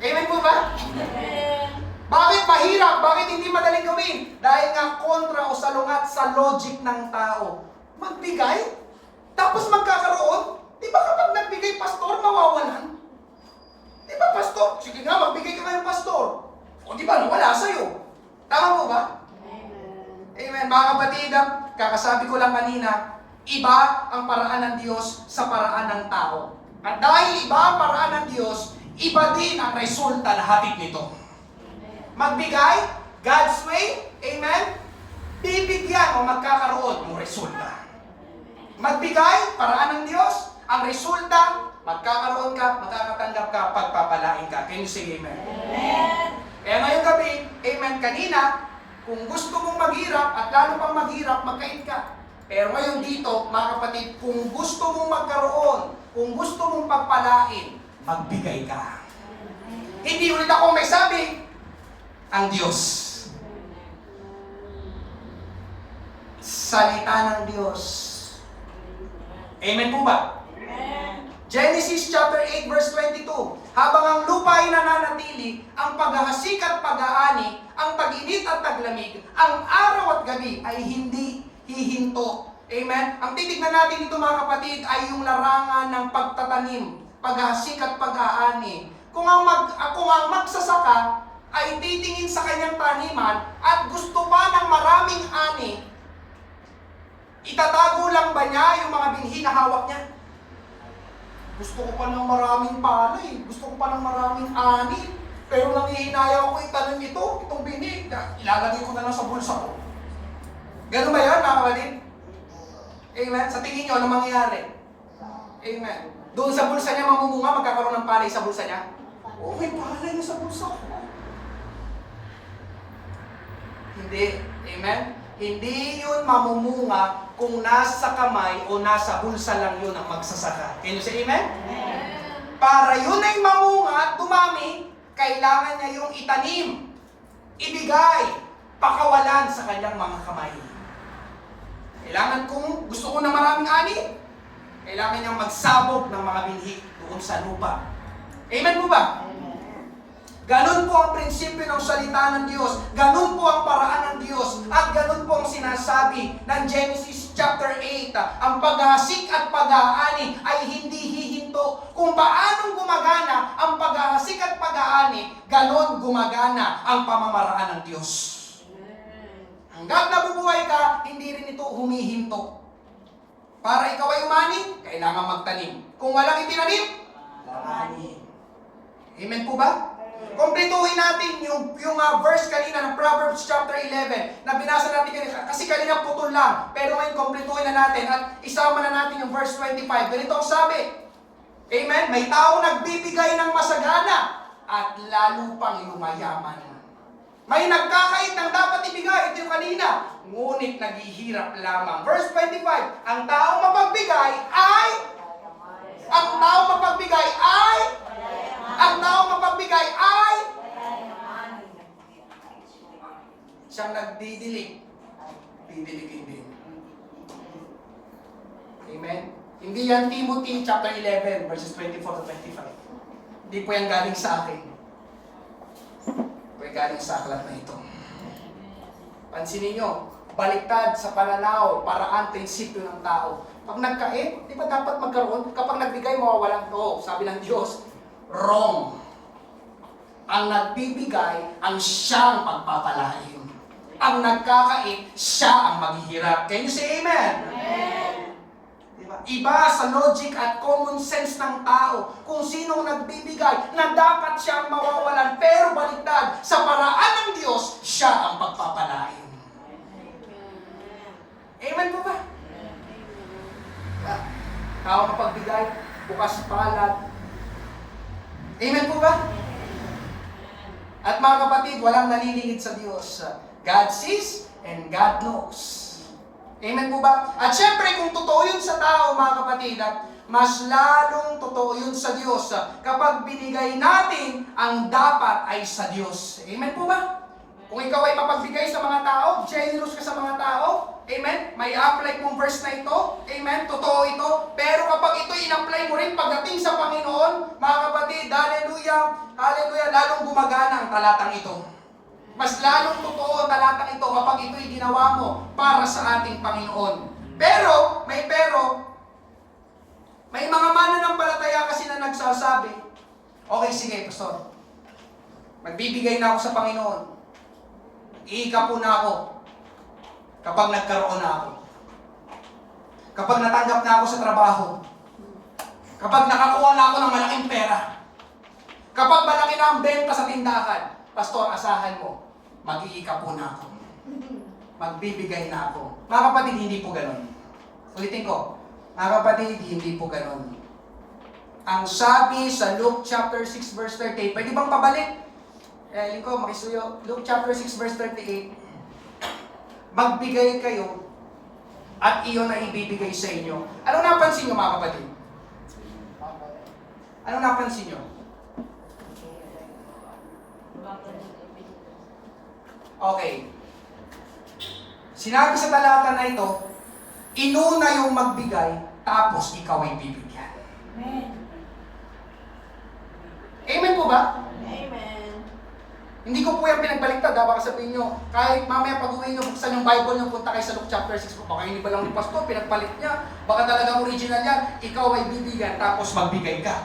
A: Amen po ba?
B: Amen.
A: Bakit mahirap? Bakit hindi madaling gawin? Dahil nga kontra o salungat sa logic ng tao. Magbigay? Tapos magkakaroon? Di ba kapag nagbigay, pastor, mawawalan? Di ba, pastor? Sige nga, magbigay ka ngayon, pastor. O di ba, nawala sa'yo. Tama po ba?
B: Amen.
A: Amen. Mga kapatid, kakasabi ko lang kanina, iba ang paraan ng Diyos sa paraan ng tao. At dahil iba ang paraan ng Diyos, iba din ang resulta na hatid nito. Magbigay, God's way, amen? Bibigyan o magkakaroon ng resulta. Magbigay, paraan ng Diyos, ang resulta, magkakaroon ka, makakatanggap ka, pagpapalain ka. Can you say amen?
B: Amen.
A: Kaya ngayong gabi, amen, kanina, kung gusto mong maghirap at lalo pang maghirap, magkait ka. Pero ngayon dito, mga kapatid, kung gusto mong magkaroon, kung gusto mong pagpalain, magbigay ka. Hindi ulit ako may sabi, ang Diyos. Salita ng Diyos. Amen po ba?
B: Amen.
A: Genesis chapter 8 verse 22. Habang ang lupa ay nananatili, ang paghahasik at pag-aani, ang tag-init at taglamig, ang araw at gabi ay hindi hihinto. Amen? Ang titignan natin dito mga kapatid ay yung larangan ng pagtatanim, paghahasik at pag-aani. Kung ang magsasaka ay titingin sa kanyang taniman at gusto pa ng maraming ani, itatago lang ba niya yung mga binhi na hawak niya? Gusto ko pa ng maraming palay, gusto ko pa ng maraming ani, pero nangihinaya ako itanim itong binhi, ilalagay ko na lang sa bulsa ko. Ganun ba yan, mga kapatid? Amen? Sa tingin nyo, ano mangyayari? Amen. Doon sa bulsa niya mamumunga, magkakaroon ng palay sa bulsa niya? Oh, may palay na sa bulsa ko. Hindi. Amen? Hindi yun mamumunga kung nasa kamay o nasa bulsa lang yun ang magsasaka. Can you say amen?
B: Amen.
A: Para yun ay mamunga at dumami, kailangan niya yung itanim, ibigay, pakawalan sa kanyang mga kamay. Kailangan kung gusto ko na maraming ani, kailangan niyang magsabog ng mga binhi doon sa lupa. Amen po ba? Ganun po ang prinsipyo ng salita ng Diyos. Ganun po ang paraan ng Diyos. At ganun po ang sinasabi ng Genesis chapter 8. Ang paghahasik at pag-aani ay hindi hihinto. Kung paanong gumagana ang paghahasik at pag-aani, ganun gumagana ang pamamaraan ng Diyos. Hanggat nabubuhay ka, hindi rin ito humihinto. Para ikaw ay umani, kailangan magtanim. Kung walang itinanim, lalani. Amen po ba? Kompletuhin natin yung verse kanina ng Proverbs chapter 11 na binasa natin kanina. Kasi kanina putol lang. Pero ngayon kompletuhin na natin at isama na natin yung verse 25. Ganito ang sabi. Amen? May tao nagbibigay ng masagana at lalo pang lumayaman. May nagkakait ng dapat ibigay. Ito yung kanina. Ngunit naghihirap lamang. Verse 25, ang taong mapagbigay ay siyang nagdidilig. Didiligin din. Amen? Hindi yan Timothy chapter 11 verses 24 to 25. Hindi po yan galing sa akin. Po yan galing sa aklat na ito. Pansinin nyo, baliktad sa pananaw, paraan, prinsipyo ng tao. Pag nagkait, di ba dapat magkaroon? Kapag nagbigay, mawawalan to. Sabi ng Diyos, wrong. Ang nagbibigay, ang siyang pagpapalain. Ang nagkakait, siya ang maghihirap. Can you say amen?
B: Amen.
A: Diba? Iba sa logic at common sense ng tao kung sinong nagbibigay na dapat siyang mawawalan. Pero baliktad, sa paraan ng Diyos, siya ang pagpapalain. Amen po ba? Tao mapagbigay, bukas palad. Amen po ba? At mga kapatid, walang nalilingid sa Diyos. God sees and God knows. Amen po ba? At syempre, kung totoo yun sa tao, mga kapatid, mas lalong totoo yun sa Diyos kapag binigay natin ang dapat ay sa Diyos. Amen po ba? Kung ikaw ay mapagbigay sa mga tao, generous ka sa mga tao, amen? May apply mong verse na ito, amen? Totoo ito. Pero kapag ito in-apply mo rin pagdating sa Panginoon, mga kapatid, hallelujah, hallelujah, lalong gumagana ang talatang ito. Mas lalong totoo ang talatang ito kapag ito'y ginawa mo para sa ating Panginoon. Pero, may mga mananampalataya kasi na nagsasabi, okay, sige, Pastor, magbibigay na ako sa Panginoon. Iika po na ako kapag nagkaroon na ako. Kapag natanggap na ako sa trabaho. Kapag nakakuha na ako ng malaking pera. Kapag malaki na ang benta sa tindahan. Pastor, asahan mo, mag-iika po na ako. Magbibigay na ako. Mga kapatid, hindi po ganun. Ulitin ko. Mga kapatid, hindi po ganun. Ang sabi sa Luke chapter 6 verse 38, pwede bang pabalik? Lingko, makisuyo. Luke chapter 6 verse 38. Magbigay kayo at iyon na ibibigay sa inyo. Anong napansin nyo, mga kapatid? Anong napansin nyo? Okay. Sinabi sa talata na ito, inuna yung magbigay, tapos ikaw ay bibigyan.
B: Amen.
A: Amen po ba?
B: Amen.
A: Hindi ko po yung pinagbaliktad, baka sabihin nyo, kahit mamaya pag-uwi nyo, buksan yung Bible nyo, punta kayo sa Luke chapter 6, baka hindi ba lang ni Pastor, pinagpalit niya, baka talagang original yan, ikaw ay bibigyan, tapos magbigay ka.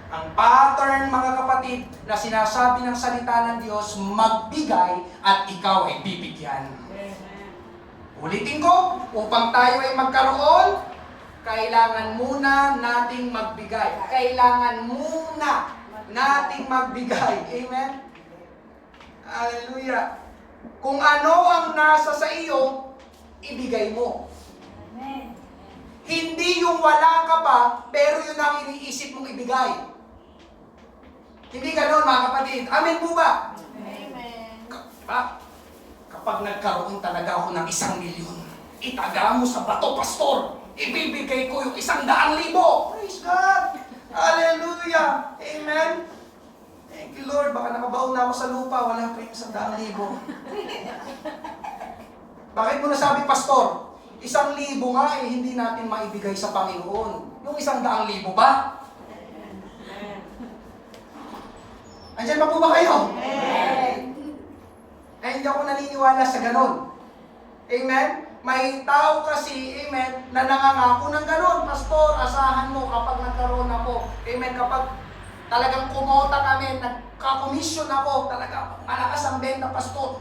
A: Ang pattern, mga kapatid, na sinasabi ng salita ng Diyos, magbigay at ikaw ay bibigyan. Ulitin ko, upang tayo ay magkaroon, kailangan muna nating magbigay. Kailangan muna nating magbigay. Amen? Hallelujah. Kung ano ang nasa sa iyo, ibigay mo.
B: Amen.
A: Hindi yung wala ka pa, pero yun ang iniisip mong ibigay. Hindi ganoon, mga kapatid. Amen po ba?
B: Amen.
A: Kapag nagkaroon talaga ako ng 1,000,000, itaga mo sa bato, Pastor. Ibibigay ko yung 100,000. Praise God! Hallelujah! Amen! Thank you, Lord. Baka nakabaon na ako sa lupa, wala pa yung 100,000. Bakit mo nasabi, Pastor? 1,000 nga hindi natin maibigay sa Panginoon. Yung 100,000 ba? Andiyan pa po ba kayo?
B: Amen.
A: Hindi ako naniniwala sa ganon. Amen? May tao kasi, amen, na nangangako ng ganon. Pastor, asahan mo kapag nagkaroon ako. Amen? Kapag talagang kumota kami, nagka-commission ako, talaga malakas ang benta, Pastor.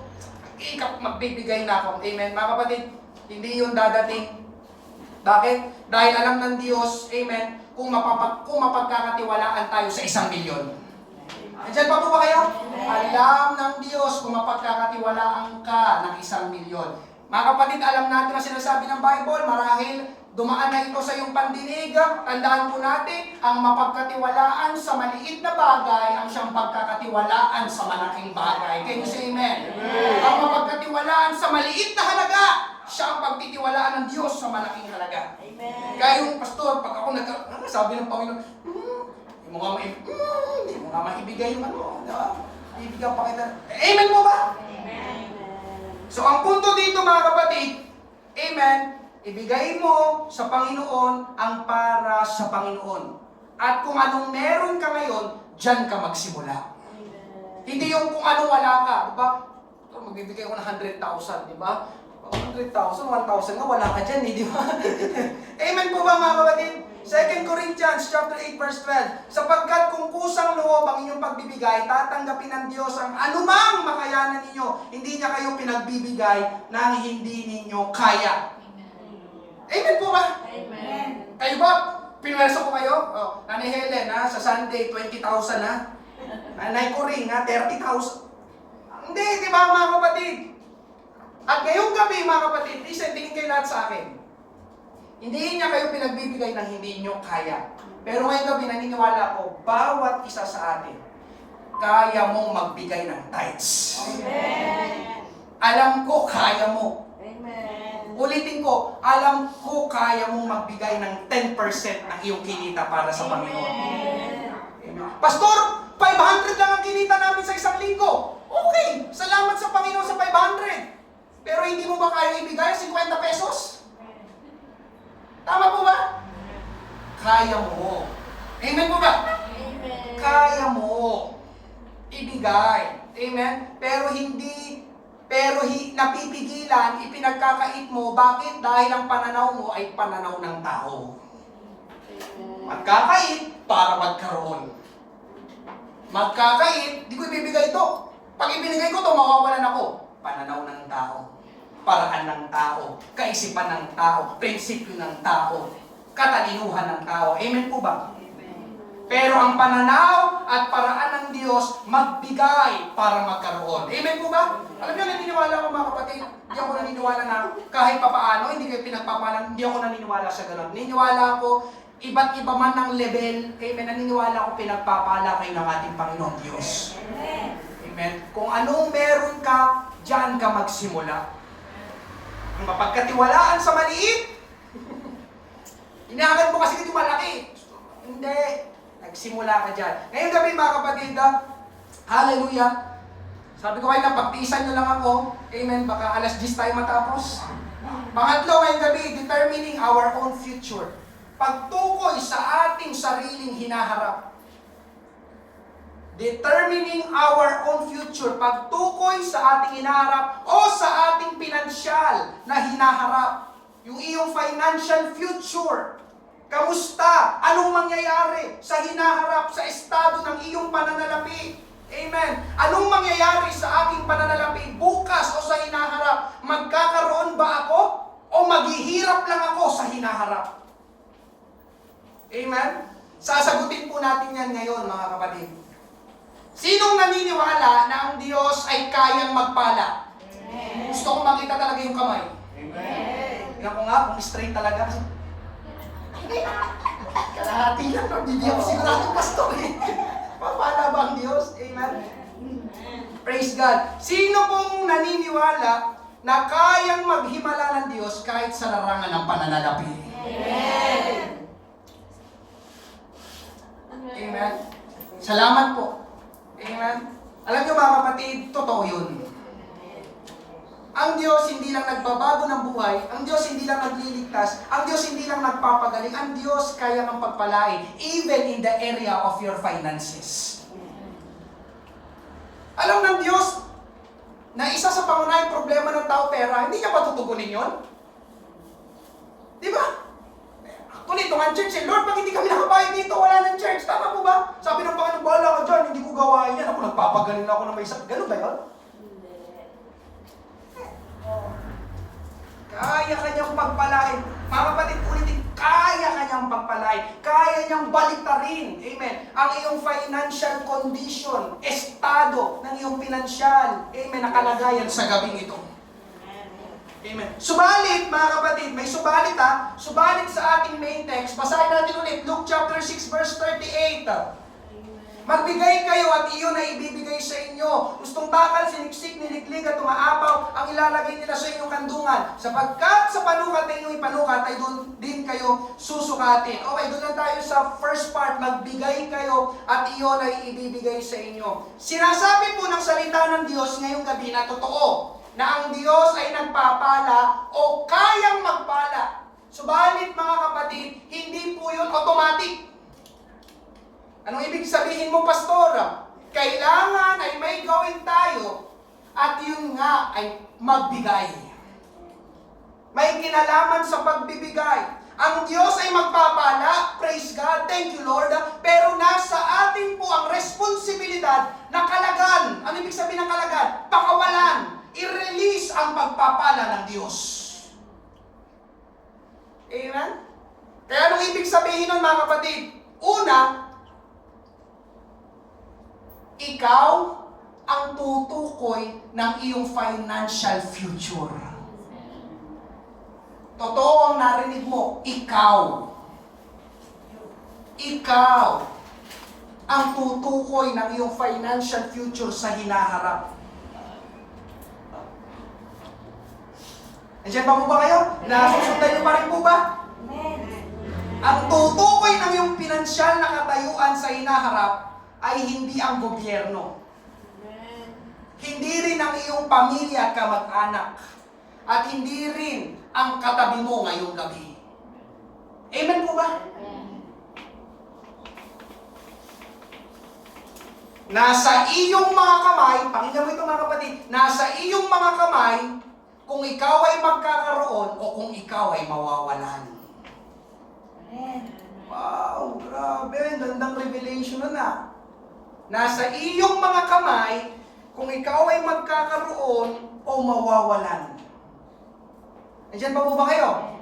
A: Magbibigay na ako. Amen? Mga kapatid, hindi yun dadating. Bakit? Dahil alam ng Diyos, amen, kung mapagkakatiwalaan tayo sa 1,000,000. Andiyan pa po ba kayo? Alam ng Diyos kung mapagkakatiwalaan ka ng 1,000,000. Mga kapatid, alam natin ang sinasabi ng Bible, marahil dumaan na ito sa iyong pandinig. Tandaan po natin, ang mapagkatiwalaan sa maliit na bagay ang siyang pagkakatiwalaan sa malaking bagay. Can you say amen? Ang mapagkatiwalaan sa maliit na halaga, siya ang pagtitiwalaan ng Diyos sa malaking halaga.
B: Amen.
A: Kaya yung pastor, pag ako sabi ng Panginoon, hindi mo nga maibigay yung ano, ibigyan pa kita. Amen mo ba?
B: Amen.
A: So ang punto dito mga kapatid, amen, ibigay mo sa Panginoon ang para sa Panginoon. At kung anong meron ka ngayon, dyan ka magsimula. Hindi yung kung ano wala ka, di ba? Ito, magbibigay ko ng 100,000, di ba? 100,000, 1,000 nga, wala ka dyan, di ba? Amen po ba mga kapatid? 2 Corinthians chapter 8 verse 12, sapagkat kung kusang loob ang inyong pagbibigay, tatanggapin ng Diyos ang anumang makayanan ninyo. Hindi niya kayo pinagbibigay ng hindi ninyo kaya. Amen po ba?
B: Amen.
A: Kayo ba? Pinwerso ko kayo? Oh, Nanay Helen, ha? Sa Sunday, 20,000 ha? Nanay Coring, ha? 30,000. Hindi, di ba mga kapatid? At ngayong gabi mga kapatid, listen, tingin kayo lahat sa akin. Hindi niya kayo pinagbibigay ng hindi niyo kaya. Pero ngayong gabi, naniniwala ko, bawat isa sa atin, kaya mong magbigay ng tithes.
B: Amen.
A: Alam ko, kaya mo.
B: Amen.
A: Ulitin ko, alam ko, kaya mong magbigay ng 10% ng iyong kinita para sa Panginoon.
B: Amen.
A: Pastor, 500 lang ang kinita namin sa isang linggo. Okay, salamat sa Panginoon sa 500. Pero hindi mo ba kaya ibigay 50 pesos? Tama po ba? Kaya mo. Amen po ba?
B: Amen.
A: Kaya mo ibigay. Amen? Pero napipigilan, ipinagkakait mo. Bakit? Dahil ang pananaw mo ay pananaw ng tao. Magkakait para magkaroon. Magkakait, di ko ibibigay ito. Pag ibinigay ko ito, mawawalan ako. Pananaw ng tao. Paraan ng tao, kaisipan ng tao, prinsipyo ng tao, katalinuhan ng tao. Amen po ba? Pero ang pananaw at paraan ng Diyos, magbigay para magkaroon. Amen po ba? Alam niyo, naniniwala ko mga kapatid, hindi ako naniniwala na kahit papaano, hindi kayo pinagpapalan, hindi ako naniniwala sa ganun. Naniniwala ako, iba't iba man ng level, amen, naniniwala ko pinagpapala kayo ng ating Panginoong Diyos. Amen. Kung anong meron ka, diyan ka magsimula. Ang mapagkatiwalaan sa maliit, inaagad mo kasi ito malaki. Hindi. Nagsimula ka dyan. Ngayong gabi mga kapatid, hallelujah. Sabi ko kayo na pagtiisan nyo lang ako. Amen. Baka alas 10 tayo matapos. Pangatlo ngayong gabi, determining our own future. Pagtukoy sa ating sariling hinaharap. Determining our own future. Pagtukoy sa ating hinaharap o sa ating pinansyal na hinaharap. Yung iyong financial future. Kamusta? Anong mangyayari sa hinaharap, sa estado ng iyong pananalapi? Amen. Anong mangyayari sa aking pananalapi bukas o sa hinaharap? Magkakaroon ba ako o maghihirap lang ako sa hinaharap? Amen? Sasagutin po natin yan ngayon mga kapatid. Sinong naniniwala na ang Diyos ay kayang magpala?
B: Amen.
A: Gusto ko makita talaga yung kamay.
B: Amen.
A: Tingnan ko nga kung straight talaga. Kalahati lang, hindi ako sigurado pastor eh. Papala ba ang Diyos? Amen? Praise God. Sino pong naniniwala na kayang maghimala ng Diyos kahit sa larangan ng pananalapi?
B: Amen.
A: Amen? Salamat po. Amen? Alam niyo mga kapatid, totoo yun. Ang Diyos hindi lang nagbabago ng buhay, ang Diyos hindi lang nagliligtas, ang Diyos hindi lang nagpapagaling, ang Diyos kaya kang pagpalain, even in the area of your finances. Alam ng Diyos na isa sa pangunahing problema ng tao pera, hindi niya patutugunin yun? Di ba? Actually, ito nga church, Lord, pag hindi kami nakabayad dito, wala ng church. Tama po ba? Sabi ng Panginoon, bahala ka dyan, hindi ko gawain yan. Ako nagpapagaling ako ng may isa. Ganun ba yun? Kaya kanyang pagpalain. Mga kapatid, ulitin, kaya kanyang pagpalain. Kaya niyang baliktarin. Amen. Ang iyong financial condition, estado ng iyong pinansyal. Amen. Nakalagayan sa gabing ito. Amen. Subalit, mga kapatid, may subalit ha. Subalit sa ating main text, basahin natin ulit, Luke chapter 6, verse 38. Magbigay kayo at iyon ay ibibigay sa inyo. Gustong bakal, siniksik, niliglig at umaapaw ang ilalagay nila sa inyong kandungan. Sapagkat sa panukat na inyong ipanukat ay doon din kayo susukatin. Okay, doon na tayo sa first part. Magbigay kayo at iyon ay ibibigay sa inyo. Sinasabi po ng salita ng Diyos ngayong gabi na totoo na ang Diyos ay nagpapala o kayang magpala. Subalit mga kapatid, hindi po yun automatic. Anong ibig sabihin mo, pastor? Kailangan ay may gawin tayo at yun nga ay magbigay. May kinalaman sa pagbibigay. Ang Diyos ay magpapala, praise God, thank you Lord, pero nasa atin po ang responsibilidad na kalagan. Ano ibig sabihin ng kalagan? Pakawalan. I-release ang pagpapala ng Diyos. Amen? Kaya anong ibig sabihin nun mga kapatid? Una, ikaw ang tutukoy ng iyong financial future. Totoo ang narinig mo, ikaw. Ikaw ang tutukoy ng iyong financial future sa hinaharap. Nandiyan pa po ba kayo? Nasusundan niyo pa rin po ba? Ang tutukoy ng iyong pinansyal na katayuan sa hinaharap ay hindi ang gobyerno. Hindi rin ang iyong pamilya at kamag-anak. At hindi rin ang katabi mo ngayong gabi. Amen po ba? Nasa iyong mga kamay, pakinggan mo ito mga kapatid, nasa iyong mga kamay kung ikaw ay magkakaroon o kung ikaw ay mawawalan. Wow, grabe, gandang revelation na. Nasa iyong mga kamay kung ikaw ay magkakaroon o mawawalan. Nandiyan pa po ba kayo?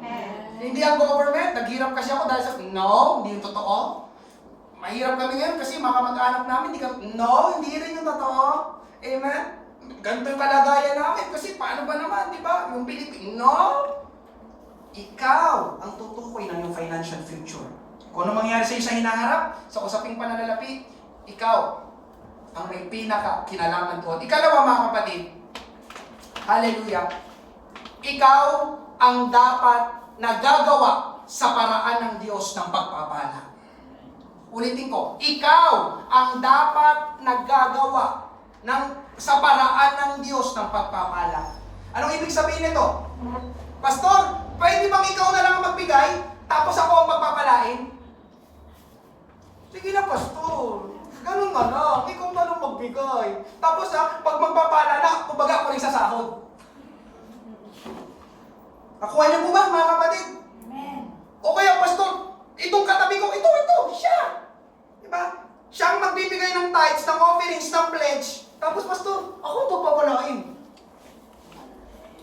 A: Hindi ang government, naghirap kasi ako dahil sa, no, hindi yung totoo. Mahirap kami ngayon kasi mga kamag-anak namin, hindi rin yung totoo. Amen? Ganito yung kalagayan namin kasi paano ba naman, di ba? Yung Pilipino, ikaw ang tutukoy ng iyong financial future. Kung ano mangyari sa iyo sa hinaharap, sa usaping pananalapi, ikaw ang may pinaka-kinalaman doon. Ikalawa mga kapatid, hallelujah, ikaw ang dapat na gagawa sa paraan ng Diyos ng pagpapala. Ulitin ko, ikaw ang dapat naggagawa sa paraan ng Diyos ng pagpapala. Anong ibig sabihin nito? Pastor, pwede bang ikaw na lang magbigay, tapos ako ang pagpapalain? Sige na, pastor. Ganun nga lang. Ikaw na lang magbigay. Tapos pag magpapala na, kumbaga ako rin sasahod. Nakuha niyo po ba, mga kapatid?
B: Amen.
A: O kaya, pastor, itong katabi ko, ito, siya. Diba? Siya ang magbibigay ng tithes, ng offerings, ng pledge. Tapos, pastor, ako ang pagpapalain.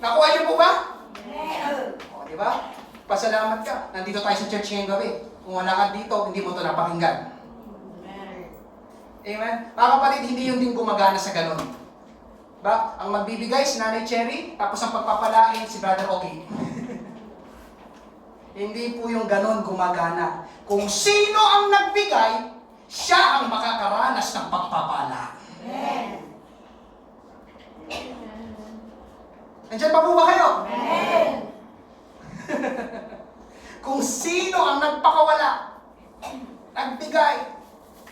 A: Nakuha niyo po ba?
B: Amen.
A: O, diba? Pasalamat ka. Nandito tayo sa church ngayong gabi. Kung wala ka dito, hindi mo ito napakinggan. Amen? Mga kapatid, hindi yung din gumagana sa ganun. Ba? Ang magbibigay si Nanay Cherry, tapos ang pagpapalain si Brother Ogie. Hindi po yung ganun gumagana. Kung sino ang nagbigay, siya ang makakaranas ng pagpapala.
B: Amen.
A: Nandiyan pa po ba kayo?
B: Amen.
A: Kung sino ang nagpakawala, nagbigay,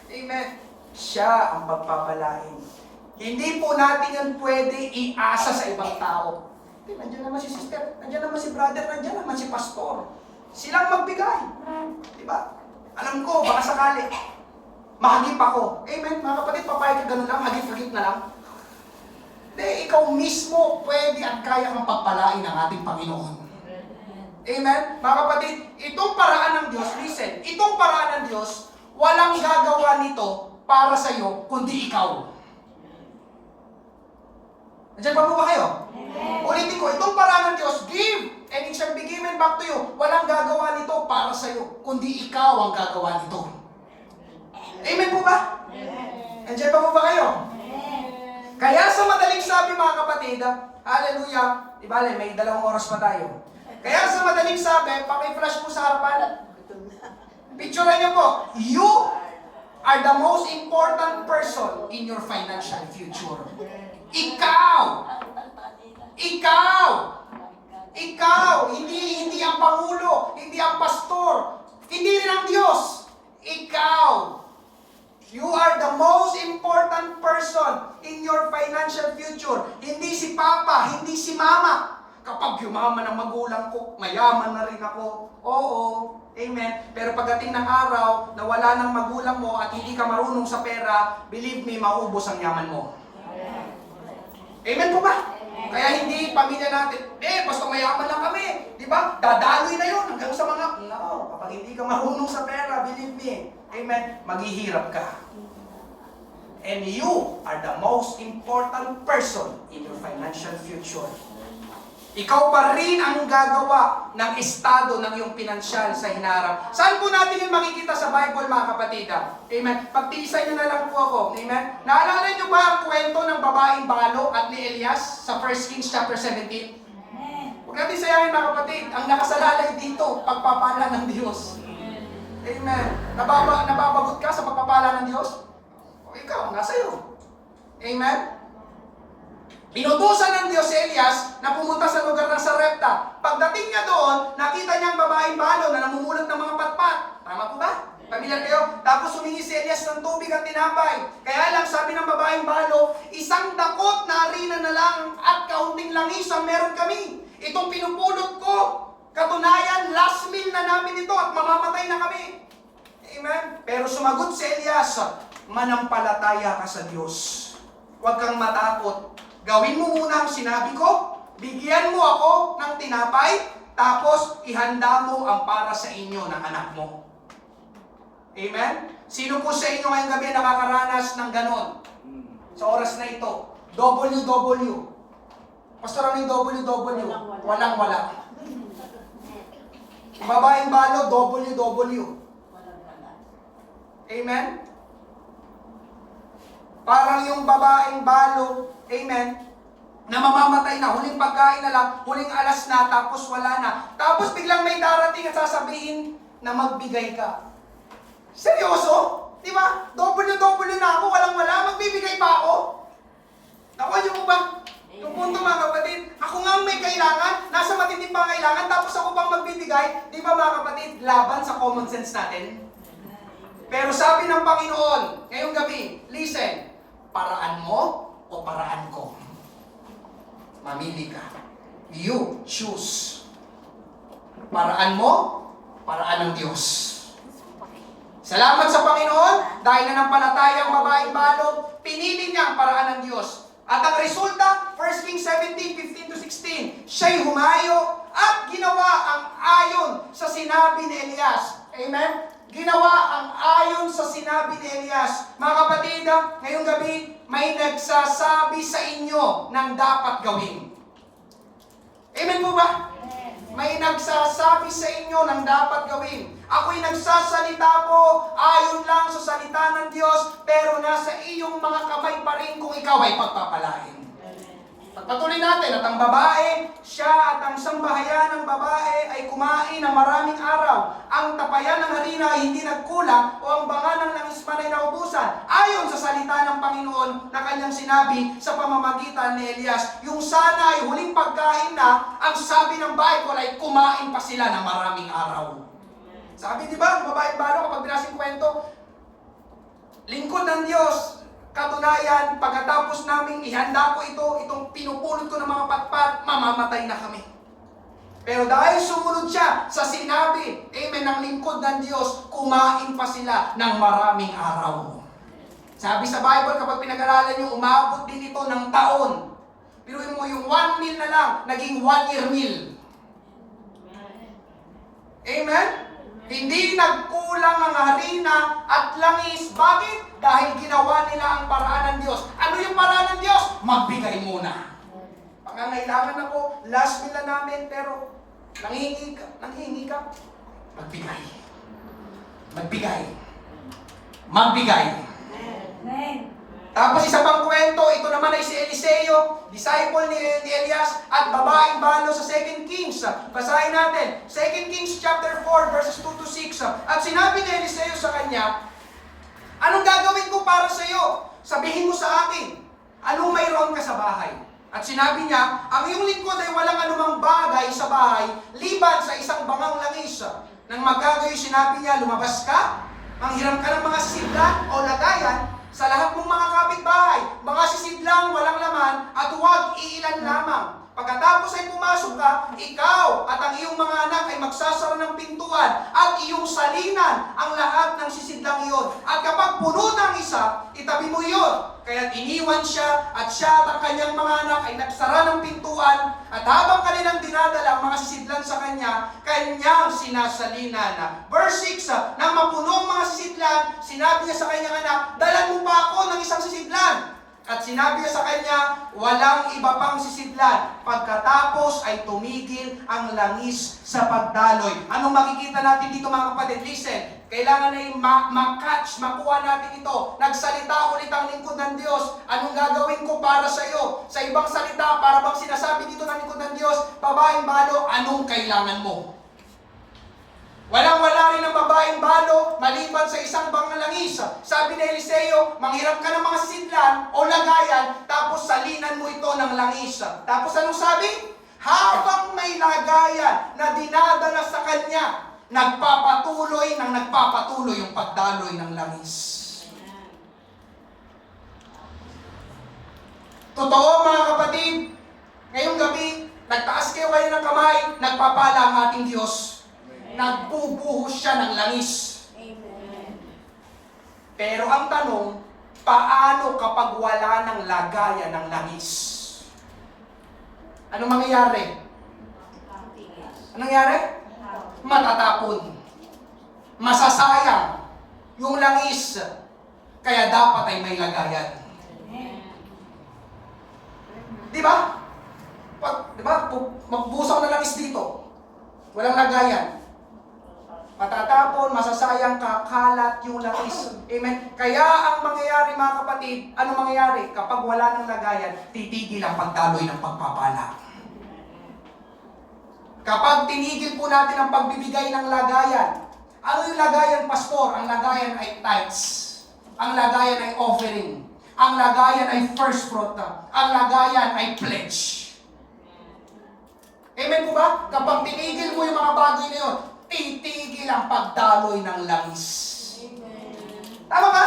A: amen, siya ang pagpapalain. Hindi po natin yan pwede iasa sa ibang tao. Nandiyan naman si sister, nandiyan naman si brother, nandiyan naman si pastor. Silang magbigay. Diba? Alam ko, baka sakali, mahagip ako. Amen, mga kapatid, papayag ka ganun lang, hagip-hagip na lang. Hindi, ikaw mismo pwede at kaya kang pagpalain ng ating Panginoon. Amen? Mga kapatid, itong paraan ng Diyos, listen, itong paraan ng Diyos, walang gagawa nito para sa iyo, kundi ikaw. Nandiyan pa po ba kayo? Ulitin ko, itong paraan ng Diyos, give, and it shall be given back to you. Walang gagawa nito para sa iyo, kundi ikaw ang gagawa nito. Amen po ba? Nandiyan pa po ba kayo? Kaya sa madaling sabi mga kapatid, Hallelujah. Di bale, may 2 oras pa tayo. Kaya sa madaling sabi, paki-flash po sa harapan. Picturean niyo po, you are the most important person in your financial future. Ikaw! Ikaw! Ikaw! Hindi ang Pangulo, hindi ang pastor, hindi rin ang Diyos. Ikaw! You are the most important person in your financial future. Hindi si Papa, hindi si Mama. Kapag yumaman ang magulang ko, mayaman na rin ako. Oo, amen. Pero pagdating ng araw na wala ng magulang mo at hindi ka marunong sa pera, believe me, maubos ang yaman mo. Amen po ba? Kaya hindi pamilya natin, basta mayaman lang kami. Di ba? Dadaloy na yun hanggang sa mga, no, kapag hindi ka marunong sa pera, believe me, amen, maghihirap ka. And you are the most important person in your financial future. Ikaw pa rin ang gagawa ng estado ng iyong pinansyal sa hinarap. Saan po natin yung makikita sa Bible, mga kapatid? Amen. Pagtiisan nyo na lang po ako. Amen. Naalala nyo ba ang kwento ng babaeng balo at ni Elias sa 1 Kings chapter 17? Huwag natin sayangin, mga kapatid. Ang nakasalalay dito, pagpapala ng Diyos. Amen. Nababagot ka sa pagpapala ng Diyos? O ikaw, nasa iyo. Amen. Inutusan ng Diyos si Elias na pumunta sa lugar ng Sarepta. Pagdating niya doon, nakita niya ang babaeng balo na namumulot ng mga patpat. Tama po ba? Pamilyar kayo? Tapos humingi si Elias ng tubig at tinapay. Kaya lang, sabi ng babaeng balo, isang dakot na harina na lang at kaunting langis ang meron kami. Itong pinupulot ko, katunayan, last meal na namin ito at mamamatay na kami. Amen? Pero sumagot si Elias, manampalataya ka sa Diyos. Huwag kang matakot. Gawin mo muna ang sinabi ko, bigyan mo ako ng tinapay, tapos ihanda mo ang para sa inyo ng anak mo. Amen? Sino po sa inyo ngayong gabi nakakaranas ng ganon? Sa oras na ito, WW. Pastor, ano yung WW? Walang-wala. Babaeng balo, WW. Amen? Parang yung babaeng balo, amen, na mamamatay na, huling pagkain na lang, huling alas na, tapos wala na. Tapos biglang may darating at sasabihin na magbigay ka. Seryoso? Di ba? Double na ako, walang-wala, magbibigay pa ako. Nakuha niyo po ba? Yung punto, mga kapatid, ako nga may kailangan, nasa matinding pangailangan, tapos ako pang magbibigay. Di ba, mga kapatid, laban sa common sense natin? Pero sabi ng Panginoon, ngayong gabi, listen, paraan mo o paraan ko? Mamili ka. You choose. Paraan mo, paraan ng Diyos. Salamat sa Panginoon, dahil nananampalatayang babaeng balo, pinili niya ang paraan ng Diyos. At ang resulta, 1 Kings 17:15-16, siya'y humayo at ginawa ang ayon sa sinabi ni Elias. Amen? Ginawa ang ayon sa sinabi ni Elias. Mga kapatid, ngayong gabi, may nagsasabi sa inyo ng dapat gawin. Amen po ba? May nagsasabi sa inyo ng dapat gawin. Ako'y nagsasalita po ayon lang sa salita ng Diyos, pero nasa iyong mga kamay pa rin kung ikaw ay pagpapalain. Pagpatuloy natin at ang babae, siya at ang sambahayan ng babae ay kumain ng maraming araw. Ang tapayan ng harina ay hindi nagkulang o ang banga ng langis man ay naubusan. Ayon sa salita ng Panginoon na kanyang sinabi sa pamamagitan ni Elias, yung sana ay huling pagkain na, ang sabi ng Bible ay kumain pa sila ng maraming araw. Sabi, di ba, ang babaeng balo kapag binasing kwento, lingkod ng Diyos, katunayan, pagkatapos naming ihanda ko itong pinupulot ko ng mga patpat, mamamatay na kami. Pero dahil sumunod siya sa sinabi, amen, ng lingkod ng Diyos, kumain pa sila ng maraming araw. Sabi sa Bible, kapag pinag-aralan nyo, umabot din ito ng taon. Piruin mo yung 1 meal na lang, naging 1-year meal. Amen? Hindi nagkulang ang harina at langis. Bakit? Dahil ginawa nila ang paraan ng Diyos. Ano yung paraan ng Diyos? Magbigay muna. Pangangailangan ako, last meal na namin, pero nanghihingi ka, magbigay. Magbigay. Magbigay. Tapos isa pang kwento, ito naman ay si Eliseo, disciple ni Elias, at babaeng balo sa 2 Kings. Basahin natin, 2 Kings chapter 4 verses 2 to 6. At sinabi ni Eliseo sa kanya, anong gagawin ko para sa iyo? Sabihin mo sa akin, anong mayroon ka sa bahay? At sinabi niya, ang iyong lingkod ay walang anumang bagay sa bahay, liban sa isang bangang langis. Nang magagayo, sinabi niya, lumabas ka, manghiram ka ng mga sisidlan o lagayan sa lahat mong mga kapitbahay, mga sisidlang walang laman, at huwag iilan lamang. Pagkatapos ay pumasok ka, ikaw at ang iyong mga anak ay magsasara ng pintuan at iyong salinan ang lahat ng sisidlang iyon. At kapag puno ng isa, itabi mo iyon. Kaya't iniwan siya at siya at ang kanyang mga anak ay nagsara ng pintuan at habang kanilang dinadala ang mga sisidlan sa kanya, kanyang sinasalinan. Verse 6, nang mapuno ang mga sisidlan, sinabi niya sa kanyang anak, dalan mo pa ako ng isang sisidlan. At sinabi niya sa kanya, walang iba pang sisidlan. Pagkatapos ay tumigil ang langis sa pagdaloy. Anong makikita natin dito mga kapatid? Listen, kailangan ay ma-catch, makuha natin ito. Nagsalita ulit ang lingkod ng Diyos. Anong gagawin ko para sa iyo? Sa ibang salita, para bang sinasabi dito ng lingkod ng Diyos, babaeng balo, anong kailangan mo? Walang-wala rin ang babaeng balo maliban sa isang bangang langis. Sabi ni Eliseo, manghiram ka ng mga sisidlan o lagayan, tapos salinan mo ito ng langis. Tapos anong sabi? Habang may lagayan na dinadala sa kanya, nagpapatuloy yung pagdaloy ng langis. Totoo mga kapatid, ngayong gabi, nagtaas kayo ng kamay, nagpapala ang ating Diyos. Nagbubuhos siya ng langis.
B: Amen.
A: Pero ang tanong, paano kapag wala ng lagayan ng langis? Anong mangyayari? Anong nangyayari? Matatapon. Masasayang yung langis. Kaya dapat ay may lagayan. Di ba? Di ba? Magbusaw na langis dito. Walang lagayan. Matatapon, masasayang, kakalat yung langis. Amen? Kaya ang mangyayari mga kapatid, ano mangyayari? Kapag wala ng lagayan, titigil ang pagdaloy ng pagpapala. Kapag tinigil po natin ang pagbibigay ng lagayan, ano yung lagayan, pastor? Ang lagayan ay tithes. Ang lagayan ay offering. Ang lagayan ay first fruit. Ang lagayan ay pledge. Amen po ba? Kapag tinigil mo yung mga bagay na yun, titigil ang pagdaloy ng langis. Tama ba?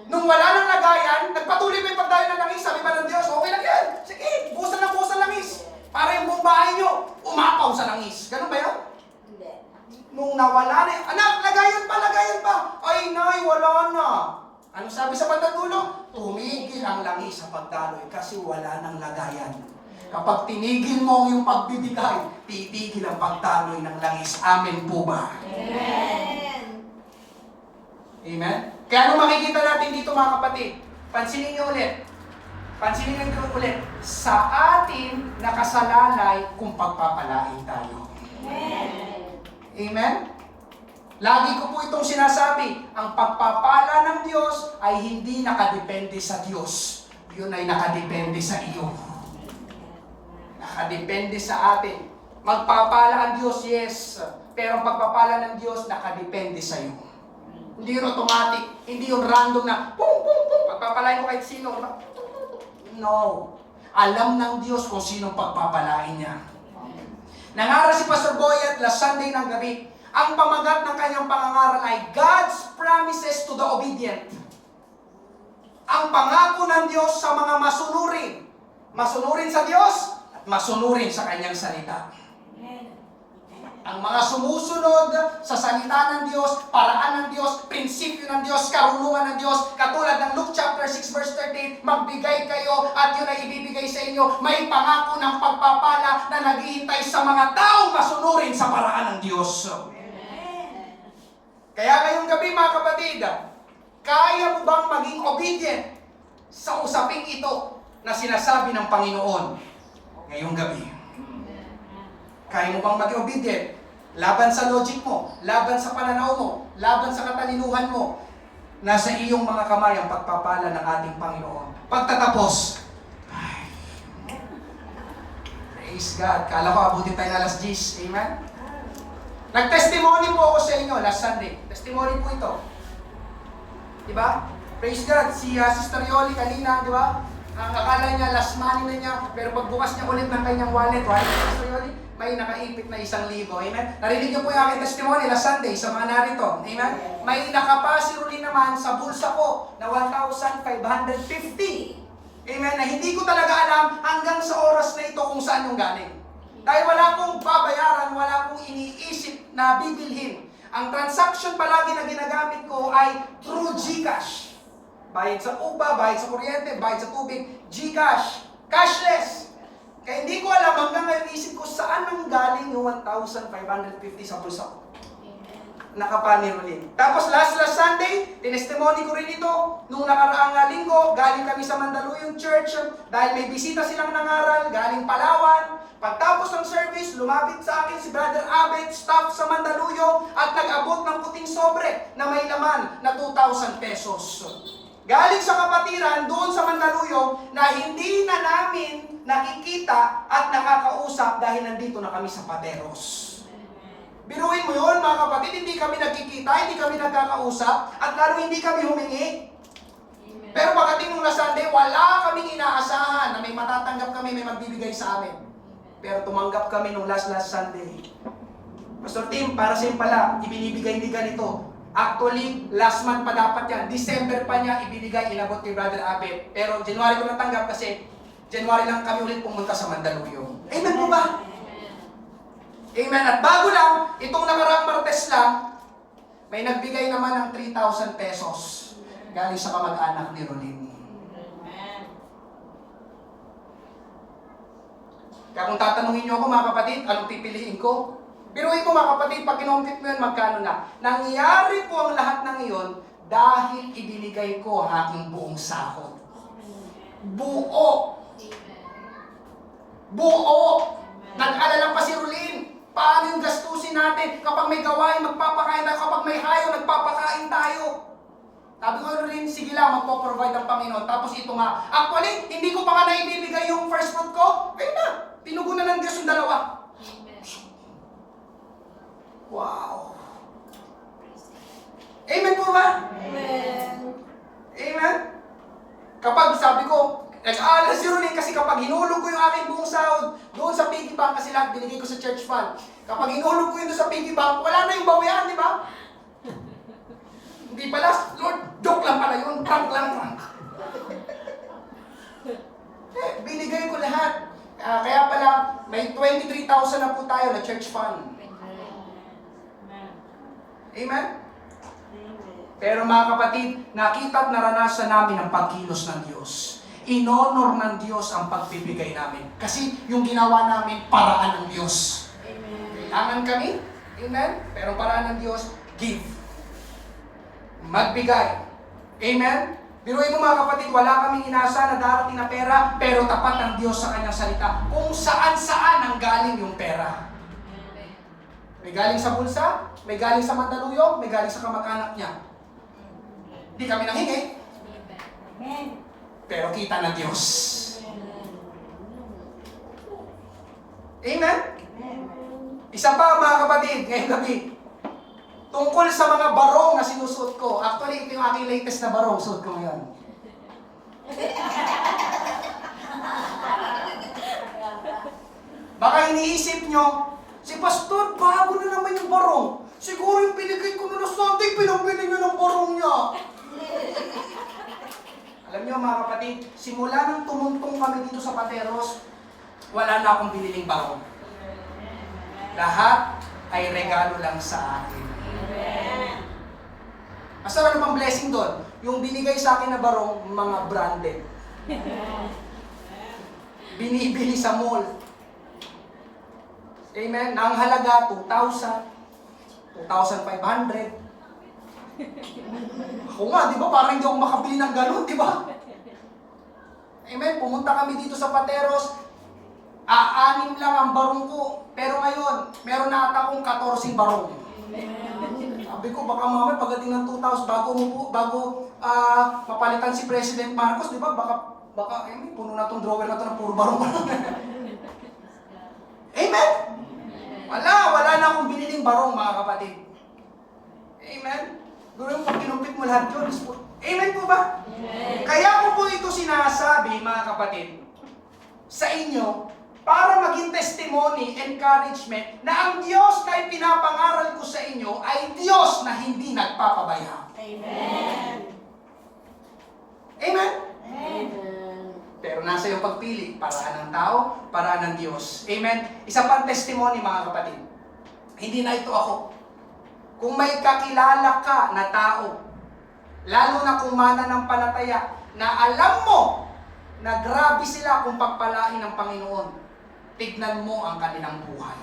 A: Nung wala ng lagayan, nagpatuloy pa yung pagdaloy ng langis. Sabi ba ng Diyos, okay lang yan. Sige, busan ng langis. Para yung buong bahay nyo, umapaw sa langis. Ganun ba yun?
B: Hindi.
A: Nung nawala na, anak, lagayan pa. Ay, nay, wala na. Ano sabi sa pandadulo? Tumigil ang langis sa pagdaloy kasi wala ng lagayan. Kapag tinigil mo yung pagbibigay, titigil ang pagdaloy ng langis. Amen po ba?
B: Amen.
A: Amen? Kaya ano makikita natin dito mga kapatid? Pansinin niyo ulit. Sa atin nakasalalay kung pagpapalain tayo.
B: Amen.
A: Amen? Lagi ko po itong sinasabi, ang pagpapala ng Diyos ay hindi nakadepende sa Diyos. Yun ay nakadepende sa iyo. Nakadepende sa atin. Magpapala ang Diyos, yes. Pero ang pagpapala ng Diyos, nakadepende sa iyo. Hindi yun automatic. Hindi yun random na, pum, pum, pum, pagpapalain ko kahit sino. No. Alam ng Diyos kung sinong pagpapalain niya. Nangaral si Pastor Boyet last Sunday ng gabi. Ang pamagat ng kanyang pangangaral ay God's promises to the obedient. Ang pangako ng Diyos sa mga masunurin. Masunurin sa Diyos at masunurin sa kanyang salita. Ang mga sumusunod sa salita ng Diyos, paraan ng Diyos, prinsipyo ng Diyos, karunungan ng Diyos, katulad ng Luke chapter 6 verse 13, magbigay kayo at yun ay ibibigay sa inyo. May pangako ng pagpapala na naghihintay sa mga taong masunurin sa paraan ng Diyos. Kaya ngayong gabi mga kapatid, kaya mo bang maging obedient sa usaping ito na sinasabi ng Panginoon ngayong gabi? Kaya mo bang maging obedient? Laban sa logic mo, laban sa pananaw mo, laban sa katalinuhan mo. Nasa iyong mga kamay ang pagpapala ng ating Panginoon. Pagtatapos, ay, praise God. Kala ko abutin tayo ng alas 10. Amen? Nag-testimony po ako sa inyo last Sunday. Testimony po ito. Diba? Praise God. Si Sister Yoli kanina, di ba? Ang akala niya last money na niya, pero pagbukas niya ulit ng kanyang wallet, Sister Yoli, may nakaipit na 1,000. Amen? Narinig niyo po yung aking testimony last Sunday sa mga narito. Amen? May nakapasiro rin naman sa bulsa ko na 1,550. Amen? Na hindi ko talaga alam hanggang sa oras na ito kung saan yung galing. Dahil wala akong babayaran, wala akong iniisip na bibilhin. Ang transaction palagi na ginagamit ko ay through GCash. Bayad sa upa, bayad sa kuryente, bayad sa tubig, GCash. Cashless. Kaya hindi ko alam hanggang ngayon isip ko saan nang galing yung 1,550 sa bulsa ko. Nakapanirulin. Tapos last Sunday, tinestimony ko rin ito. Nung nakaraang linggo, galing kami sa Mandaluyong Church dahil may bisita silang nangaral, galing Palawan. Pagtapos ng service, lumapit sa akin si Brother Abed, staff sa Mandaluyong, at nag-abot ng puting sobre na may laman na 2,000 pesos. Galing sa kapatiran doon sa Mandaluyong na hindi na namin nakikita at nakakausap dahil nandito na kami sa Pateros. Biruin mo yun mga kapatid, hindi kami nagkikita, hindi kami nagkakausap, at lalo hindi kami humingi. Pero pagdating nung last Sunday, wala kaming inaasahan na may matatanggap kami, may magbibigay sa amin. Pero tumanggap kami nung last Sunday. Pastor Tim, para sa pala, ibinibigay ni ganito. Actually, last month pa dapat yan. December pa niya ibinigay, inabot kay Brother Abed. Pero January ko natanggap kasi January lang kami ulit pumunta sa Mandaluyong. Amen po ba? Amen. At bago lang, itong nakaraang Martes lang, may nagbigay naman ng 3,000 pesos galing sa kamag-anak ni Rolin. Kaya kung tatanungin niyo ako mga kapatid, anong pipiliin ko? Biruin mo mga kapatid, pag kinumpit mo yan, magkano na? Nangyari po ang lahat ng iyon dahil ibinigay ko ang aking buong sahod. Buo! Buo! Nag-alala pa si Rolin. Paano yung gastusin natin? Kapag may gawain, magpapakain tayo. Kapag may hayo, nagpapakain tayo. Sabi ko rin, sige lang, magpo-provide ang Panginoon. Tapos ito nga, actually, hindi ko pa nga naibibigay yung first fruit ko. Ayun na, pinugunan ng Diyos yung dalawa. Wow. Amen po ba?
B: Amen.
A: Amen? Kapag sabi ko, nag-aalala si Rolin kasi kapag hinulog ko yung aking buong sahod doon sa piggy bank, kasi lahat binigay ko sa church fund. Kapag hinulog ko yun doon sa piggy bank, wala na yung bawian, di ba? Hindi pala, Lord, joke lang pala yun, prank lang. Binigay ko lahat. Kaya pala, may 23,000 na po tayo na church fund. Amen? Pero mga kapatid, nakita at naranasan namin ang pagkilos ng Diyos. Inonor ng Diyos ang pagbibigay namin. Kasi yung ginawa namin, paraan ng Diyos. Kailangan kami, amen? Pero paraan ng Diyos, give. Magbigay. Amen? Biruin mo mga kapatid, wala kaming inasa na darating na pera, pero tapat ang Diyos sa kanyang salita. Kung saan-saan ang galing yung pera. May galing sa bulsa, may galing sa Mandaluyong, may galing sa kamag-anak niya. Hindi kami nanghingi. Pero kita ng Diyos. Amen? Isa pa mga kapatid, ngayong gabi. Tungkol sa mga barong na sinusuot ko. Actually, ito yung aking latest na barong. Suot ko ngayon. Baka iniisip nyo, si Pastor, bago na naman yung barong. Siguro yung pinigay ko na Sunday, pinambili nyo ng barong niya. Alam nyo mga kapatid, simula nang tumuntong kami dito sa Pateros, wala na akong biniling barong. Lahat ay regalo lang sa akin. Asa ano pang blessing doon? Yung binigay sa akin na barong, mga branded. Binibili sa mall. Amen? Na ang halaga, 2,000, 2,500. Ako nga, di ba? Parang hindi ako makabili ng ganun, di ba? Amen? Pumunta kami dito sa Pateros. 6 lang ang barong ko. Pero ngayon, meron na ata akong 14 barong. Sabi ko, baka mamaya pagdating ng 2000, bago mapalitan si President Marcos, di ba? Baka, puno na tong drawer na to ng puro barong. Amen? Wala na akong biniling barong, mga kapatid. Amen? Gawin mo, kinumpit mo lahat yun. Amen po ba?
B: Amen.
A: Kaya ko po ito sinasabi, mga kapatid, sa inyo, para maging testimony, encouragement, na ang Diyos na ipinapangaral ko sa inyo ay Diyos na hindi nagpapabaya.
B: Amen.
A: Amen?
B: Amen.
A: Pero nasa iyo pagpili, paraan ng tao, paraan ng Diyos. Amen? Isa pang testimony, mga kapatid. Hindi na ito ako. Kung may kakilala ka na tao, lalo na kung mananampalataya, na alam mo na grabe sila kung pagpalain ng Panginoon, tignan mo ang kanilang buhay.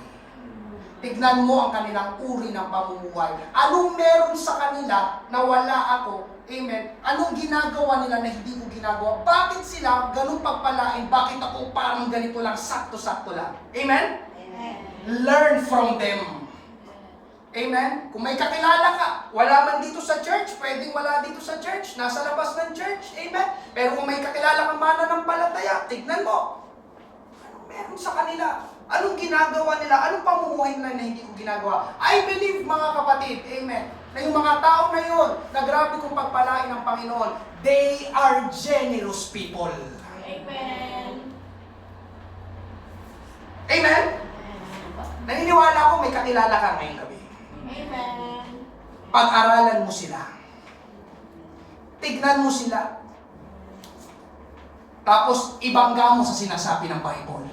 A: Tignan mo ang kanilang uri ng pamumuhay. Anong meron sa kanila na wala ako? Amen. Anong ginagawa nila na hindi ko ginagawa? Bakit sila ganun pagpalain? Bakit ako parang ganito lang, sakto-sakto lang? Amen?
B: Amen.
A: Learn from them. Amen? Kung may kakilala ka, wala man dito sa church, pwedeng wala dito sa church, nasa labas ng church. Amen? Pero kung may kakilala kang mananampalataya, tignan mo. Anong meron sa kanila? Anong ginagawa nila? Anong pamumuhay nila na hindi ko ginagawa? I believe, mga kapatid, amen, na yung mga tao na yun, na grabe kong pagpalain ng Panginoon, they are generous people.
B: Amen.
A: Amen? Naniniwala ako may kakilala ka ngayong gabi.
B: Amen.
A: Pag-aralan mo sila. Tignan mo sila. Tapos, ibangga mo sa sinasabi ng Bible.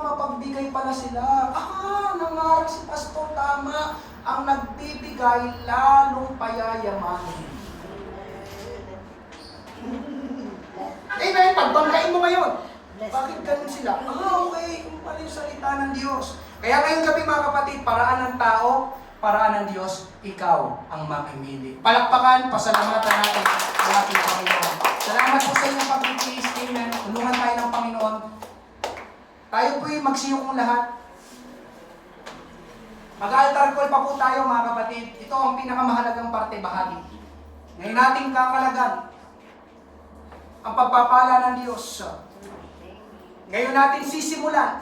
A: Mapagbigay pala sila. Nangarap si Pastor, tama. Ang nagbibigay, lalong payayamanin. Amen? Pagbanggain mo ngayon. Bakit ganun sila? Okay. Kung pala yung salita ng Diyos. Kaya ngayong gabi, mga kapatid, paraan ng tao, paraan ng Diyos, ikaw ang mamimili. Palakpakan, pasalamatan natin ang ating Panginoon. Salamat po sa inyong pag-ibig. Amen. Tulungan tayo ng Panginoon. Tayo po'y magsiyong lahat. Mag-altar call pa po tayo, mga kapatid. Ito ang pinakamahalagang parte, bahagi. Ngayon nating kakalagan ang pagpapala ng Diyos. Ngayon natin sisimulan.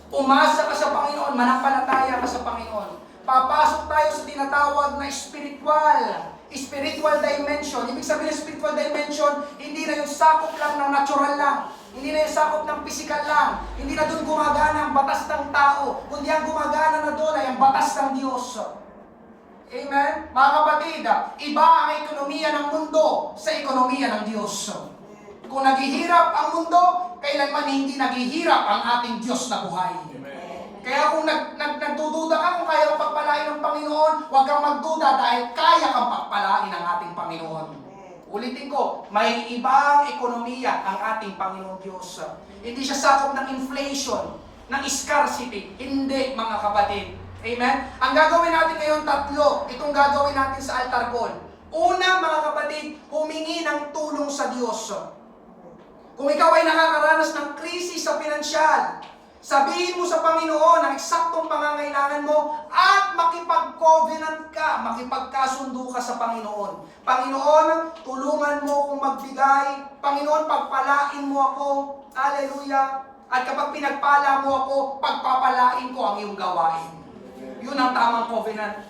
A: Umasa ka sa Panginoon, manampalataya ka sa Panginoon. Papasok tayo sa tinatawag na spiritual dimension. Ibig sabihin ng spiritual dimension, hindi na yung sakop lang ng natural lang. Hindi na yung sakop ng physical lang. Hindi na doon gumagana ang batas ng tao. Kundi ang gumagana na doon ay ang batas ng Diyos. Amen? Mga kapatid, iba ang ekonomiya ng mundo sa ekonomiya ng Diyos. Kung naghihirap ang mundo, kailanman hindi naghihirap ang ating Diyos na buhay. Kaya kung nagdududa ka kung kaya kang pagpalain ng Panginoon, huwag kang magduda dahil kaya kang pagpalain ng ating Panginoon. Ulitin ko, may ibang ekonomiya ang ating Panginoon Diyos. Hindi siya sakop ng inflation, ng scarcity. Hindi, mga kapatid. Amen? Ang gagawin natin ngayon, tatlo. Itong gagawin natin sa altar call. Una, mga kapatid, humingi ng tulong sa Diyos. Kung ikaw ay nakakaranas ng krisis sa pinansyal, sabihin mo sa Panginoon ang eksaktong pangangailangan mo at makipag-covenant ka, makipagkasundo ka sa Panginoon. Panginoon, tulungan mo akong magbigay. Panginoon, pagpalain mo ako. Hallelujah. At kapag pinagpala mo ako, pagpapalain ko ang iyong gawain. Yun ang tamang covenant.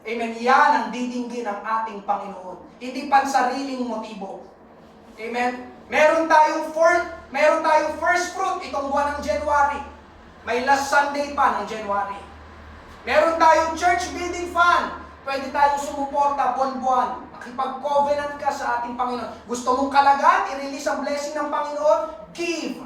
A: Amen. Yan ang didinggin ng ating Panginoon. Hindi pansariling motibo. Amen. Meron tayong first fruit itong buwan ng January. May last Sunday pa ng January. Meron tayong church building fund. Pwede tayong sumuporta buwan-buwan. Makipag-covenant ka sa ating Panginoon. Gusto mong kalagan, i-release ang blessing ng Panginoon, give.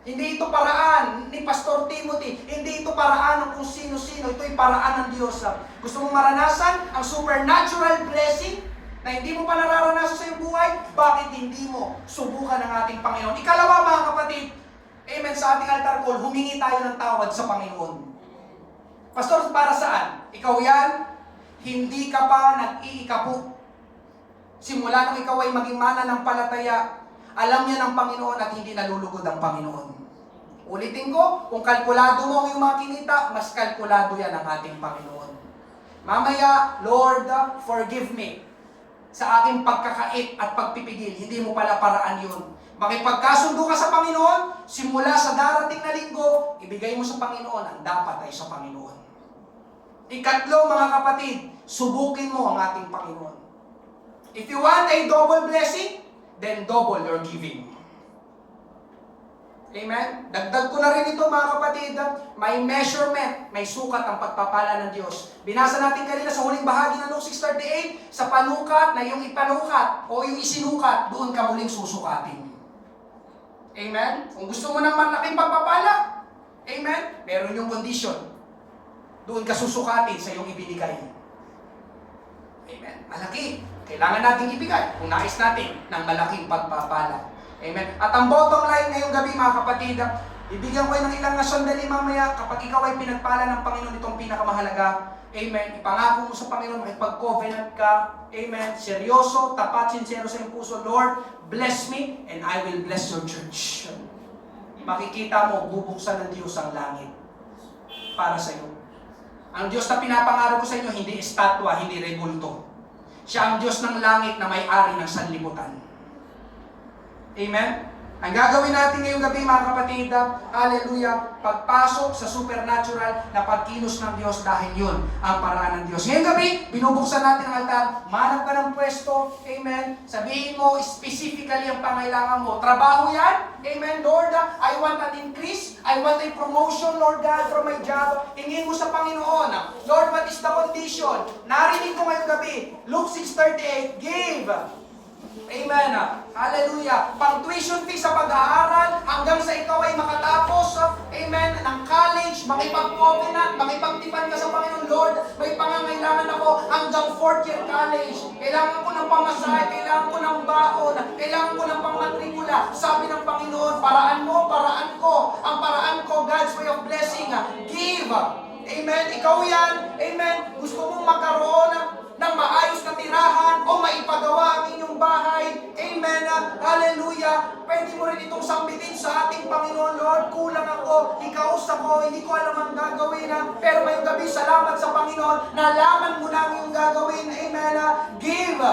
A: Hindi ito paraan ni Pastor Timothy. Hindi ito paraan ng kung sino-sino. Ito'y paraan ng Diyos. Gusto mong maranasan ang supernatural blessing na hindi mo pa nararanasan sa iyong buhay, bakit hindi mo subukan ng ating Panginoon? Ikalawa, mga kapatid, amen, sa ating altar call, humingi tayo ng tawad sa Panginoon. Pastor, para saan? Ikaw yan, hindi ka pa nag-iikapo. Simula nung ikaw ay maging mananampalataya, alam niya ng Panginoon at hindi nalulugod ang Panginoon. Ulitin ko, kung kalkulado mo ang iyong mga kinita, mas kalkulado yan ang ating Panginoon. Mamaya, Lord, forgive me sa aking pagkakait at pagpipigil. Hindi mo pala paraan yun. Makipagkasundo ka sa Panginoon, simula sa darating na linggo, ibigay mo sa Panginoon ang dapat ay sa Panginoon. Ikatlo, mga kapatid, subukin mo ang ating Panginoon. If you want a double blessing, then double your giving. Amen? Dagdag ko na rin ito, mga kapatid, may measurement, may sukat ang pagpapala ng Diyos. Binasa natin kanina sa huling bahagi ng Luke 6:38, sa panukat na yung ipanukat o yung isinukat, doon ka muling susukatin. Amen? Kung gusto mo ng malaking pagpapala, amen, meron yung condition. Doon ka susukatin sa iyong ibinigay. Amen? Malaki. Kailangan nating ibigay kung nais natin ng malaking pagpapala. Amen? At ang bottom line ngayong gabi, mga kapatid, ibigyan ko ng ilang sandali mamaya kapag ikaw ay pinagpala ng Panginoon, itong pinakamahalaga. Amen? Ipangako mo sa Panginoon, makipag-covenant ka. Amen? Seryoso, tapat, sincero sa iyong puso. Lord, bless me and I will bless your church. Makikita mo, bubuksan ng Diyos ang langit para sa iyo. Ang Diyos na pinapangako ko sa inyo, hindi estatwa, hindi rebulto. Siya ang Diyos ng langit na may-ari ng sanlibutan. Amen? Ang gagawin natin ngayong gabi, mga kapatid, hallelujah, pagpasok sa supernatural na pagkilos ng Diyos dahil yun ang paraan ng Diyos. Ngayong gabi, binubuksan natin ang altar, manap ka ng pwesto, amen, sabihin mo specifically ang pangailangan mo. Trabaho yan, amen, Lord, I want an increase, I want a promotion, Lord God, from my job. Tingin mo sa Panginoon, Lord, what is the condition? Narinig ko ngayong gabi, Luke 6:38, give. Amen. Hallelujah. Pang tuition fee sa pag-aaral hanggang sa ikaw ay makatapos, amen, ng college, makipag-covenant, makipagtipan ka sa Panginoon. Lord, may pangangailangan ako hanggang 4th year college. Kailangan ko ng pamasahe, kailangan ko ng baon, kailangan ko ng pangmatrikula. Sabi ng Panginoon, paraan mo, paraan ko. Ang paraan ko, God's way of blessing. Give. Amen. Ikaw yan. Amen. Gusto mong magkaroon ng maayos na tirahan o maipagawa ang inyong bahay. Amen. Hallelujah. Pwede mo rin itong sambitin sa ating Panginoon. Lord, kulang ako, ikaus ako, hindi ko alam ang gagawin. Pero ngayong gabi, salamat sa Panginoon. Nalaman mo na ang iyong gagawin. Amen. Give.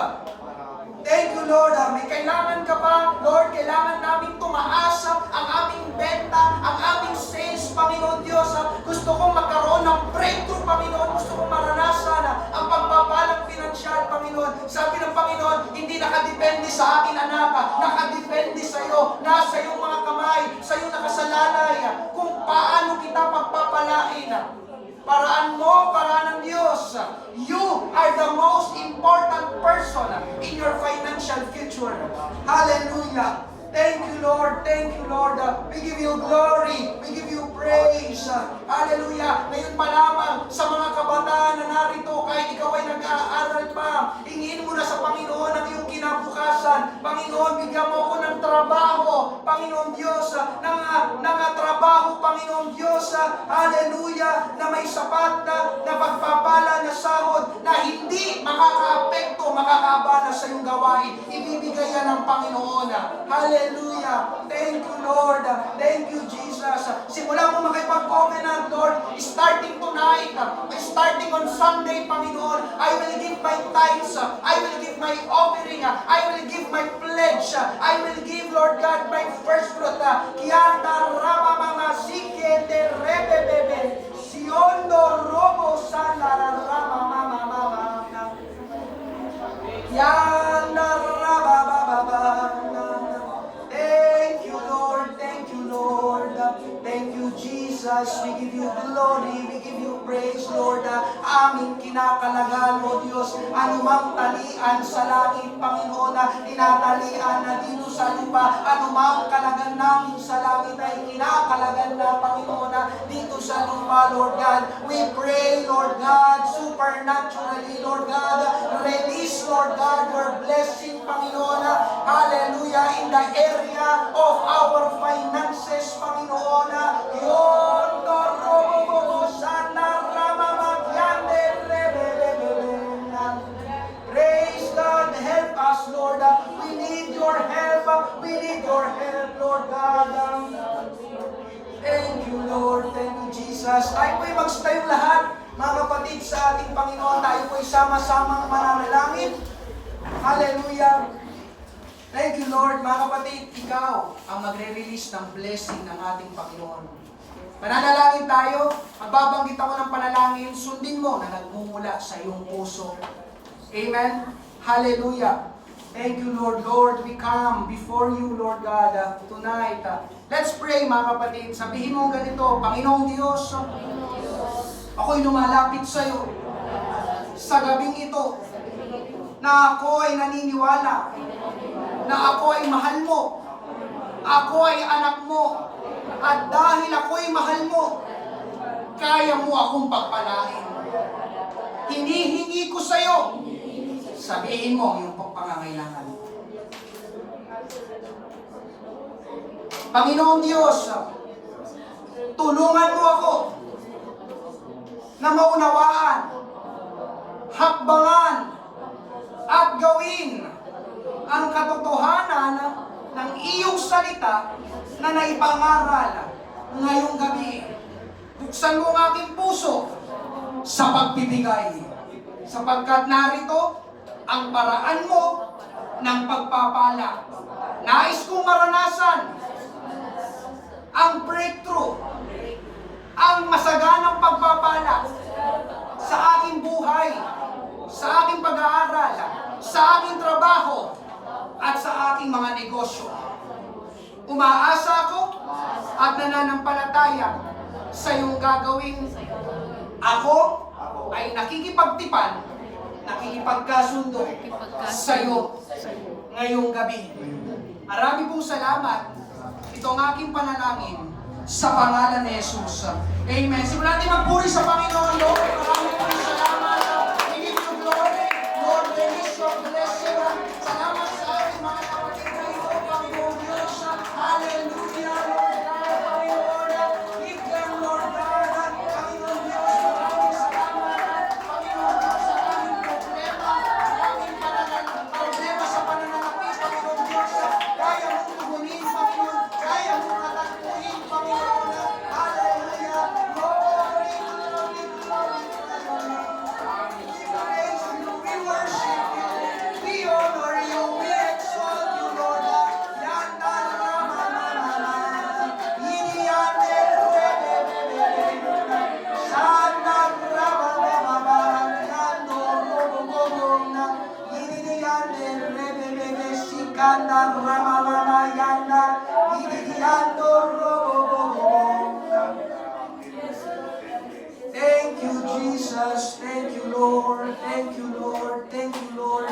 A: Thank you, Lord. May kailangan ka pa. Lord, kailangan namin tumaasa ang aming benta, ang aming sales, Panginoon Diyos. Gusto kong magkaroon ng breakthrough, Panginoon. Gusto kong maranasan ang pagpapalang pinansyal, Panginoon. Sabi ng Panginoon, hindi nakadepende sa akin, anak. Nakadepende sa iyo. Nasa iyong mga kamay, sa iyong nakasalalay. Kung paano kita pagpapalain. Paraan mo, paraan ng Diyos. You are the most important person in your financial future. Hallelujah. Thank you, Lord. Thank you, Lord. We give you glory. We give you praise. Hallelujah. Ngayon pa lamang sa mga kabataan na narito, kahit ikaw ay nag-aaral pa, hingin mo na sa Panginoon ang iyong kinabukasan. Panginoon, bigyan mo ako ng trabaho. Panginoon Diyos, ng trabaho, Panginoon Diyos. Hallelujah. Na may sapat na pagpapala na sahod na hindi makakaapekto, makakaabala sa iyong gawain. Ibibigay yan ng Panginoon. Hallelujah. Thank you, Lord. Thank you, Jesus. Simula mo makipag-covenant, Lord, starting tonight, starting on Sunday, Panginoon, I will give my tithes, I will give my offering, I will give my pledge, I will give, Lord God, my first fruit. Kianda rama mama sikete rebebebe, siondo robo sandara rama mama mama. Kianda raba baba baba. Thank you, Lord. Thank you, Lord. Thank you, Jesus. We give you glory. We give you praise, Lord. Aming kinakalagan, O Diyos, anumang talian sa langit, Panginoon, tinatalian na dito sa lupa, anumang kalagan namin sa langit ay kinakalagan na, Panginoon, dito sa lupa, Lord God. We pray, Lord God, supernaturally, Lord God, release, Lord God, your blessing, Panginoon, hallelujah, in the area of our finances, Panginoon. Yon dorobo sana ramamagyande rebebebebena. Praise God, help us, Lord. We need your help. We need your help, Lord God. Thank you, Lord. Thank you, Jesus. Tayo po'y magstayong lahat. Mga kapatid, sa ating Panginoon, tayo po'y sama-samang mananalangin. Hallelujah! Thank you, Lord. Mga kapatid, ikaw ang magre-release ng blessing ng ating Panginoon. Mananalangin tayo, magbabanggit ako ng panalangin, sundin mo na nagmumula sa iyong puso. Amen? Hallelujah! Thank you, Lord. Lord, we come before you, Lord God, tonight. Let's pray, mga kapatid. Sabihin mo ganito, Panginoong Diyos, ako'y lumalapit sa iyo sa gabing ito na ako ay naniniwala na ako ay mahal mo, ako ay anak mo, at dahil ako ay mahal mo, kaya mo akong pagpalain. Hinihingi ko sa iyo, sabihin mo yung pangangailangan. Panginoong Diyos, tulungan mo ako na maunawaan, hakbangan, at gawin ang katotohanan ng iyong salita na naipangaral ngayong gabi. Buksan mo ang aking puso sa pagbibigay, sapagkat narito ang paraan mo ng pagpapala. Nais kong maranasan ang breakthrough, ang masaganang pagpapala sa aking buhay, sa aking pag-aaral, sa aking trabaho, at sa aking mga negosyo. Umaasa ako at nananampalataya sa iyong gagawin. Ako ay nakikipagtipan, nakikipagkasundo sa iyo ngayong gabi. Marami pong salamat. Ito ang aking panalangin sa pangalan ni Jesus. Amen. Simulan natin magpuri sa Panginoon, Lord. Marami pong salamat. We give you glory. Lord, release your blessing. Salamat sa ating mga kapatid na ito, Panginoon Diyos. Hallelujah, Lord God, Panginoon. Give them, Lord God, Panginoon Diyos. Maraming salamat. Panginoon Diyos, sa aming problema, sa aming problema sa pananalapi, Panginoon Diyos. Kaya mong tugunin, Panginoon. Kaya mong katagpuin, Panginoon. Hallelujah. Glory, glory, glory, glory. We praise you, we worship you, we honor you, we exalt you, Lord. Yanda rama mama, yiyande rebebebe, shanda rama mama, yando robo bobo na, yiyande rebebebe, sikanda rama mama, yanda, yiyando robo bobo. Thank you, Jesus. Thank you, Lord. Thank you, Lord. Thank you, Lord.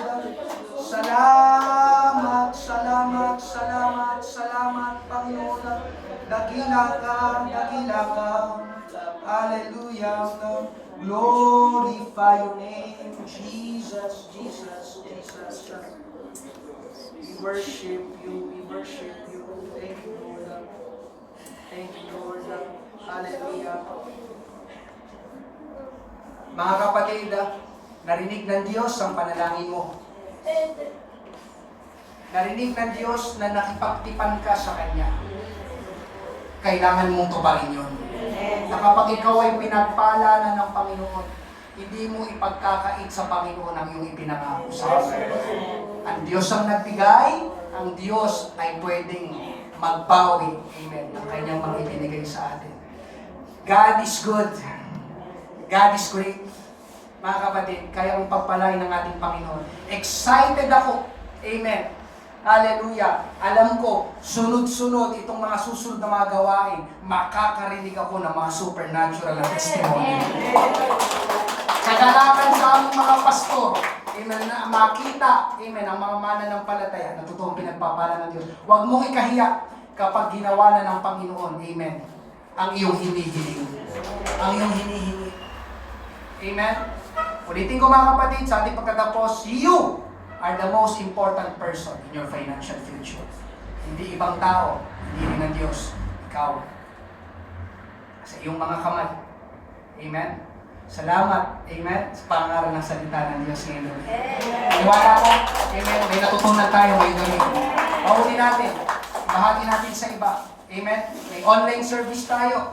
A: Salamat, salamat, salamat, salamat, Panginoon. Dakila ka, dakila ka. Hallelujah. Glorify your name, Jesus, Jesus, Jesus. We worship you, we worship you. Thank you, Lord. Thank you, Lord. Hallelujah. Mga kapatid, narinig ng Diyos ang panalangin mo. Narinig ng Diyos na nakipagtipan ka sa Kanya. Kailangan mong tuparin yun. Na kapag ikaw ay pinagpala na ng Panginoon, hindi mo ipagkakait sa Panginoon ang iyong ipinangako sa atin. Ang Diyos ang nagbigay, ang Diyos ay pwedeng magbawi. Amen. Ang Kanyang mga ibinigay sa atin. God is good. God is great. Mga kapatid, kaya mong pagpalain ng ating Panginoon. Excited ako. Amen. Hallelujah. Alam ko, sunod-sunod itong mga susunod na mga gawain, makakarinig ako ng mga supernatural na testimony. Kagalakan sa aming mga pastor, amen, na makita, amen, ang mga mananampalataya na totoong pinagpapala ng Diyos. Huwag mong ikahiya kapag ginawa na ng Panginoon, amen, ang iyong hinihiling. Ang iyong hinihingi. Amen? Ulitin ko mga kapatid, sa ating pagkatapos, you are the most important person in your financial future. Hindi ibang tao, hindi rin ang Diyos. Ikaw. Sa iyong mga kamay. Amen? Salamat. Amen? Sa pangaral ng salita ng Diyos ngayon. Iwala ko. Amen? May natutunan tayo ngayon gabi. Bahuli natin. Bahagi natin sa iba. Amen? May online service tayo.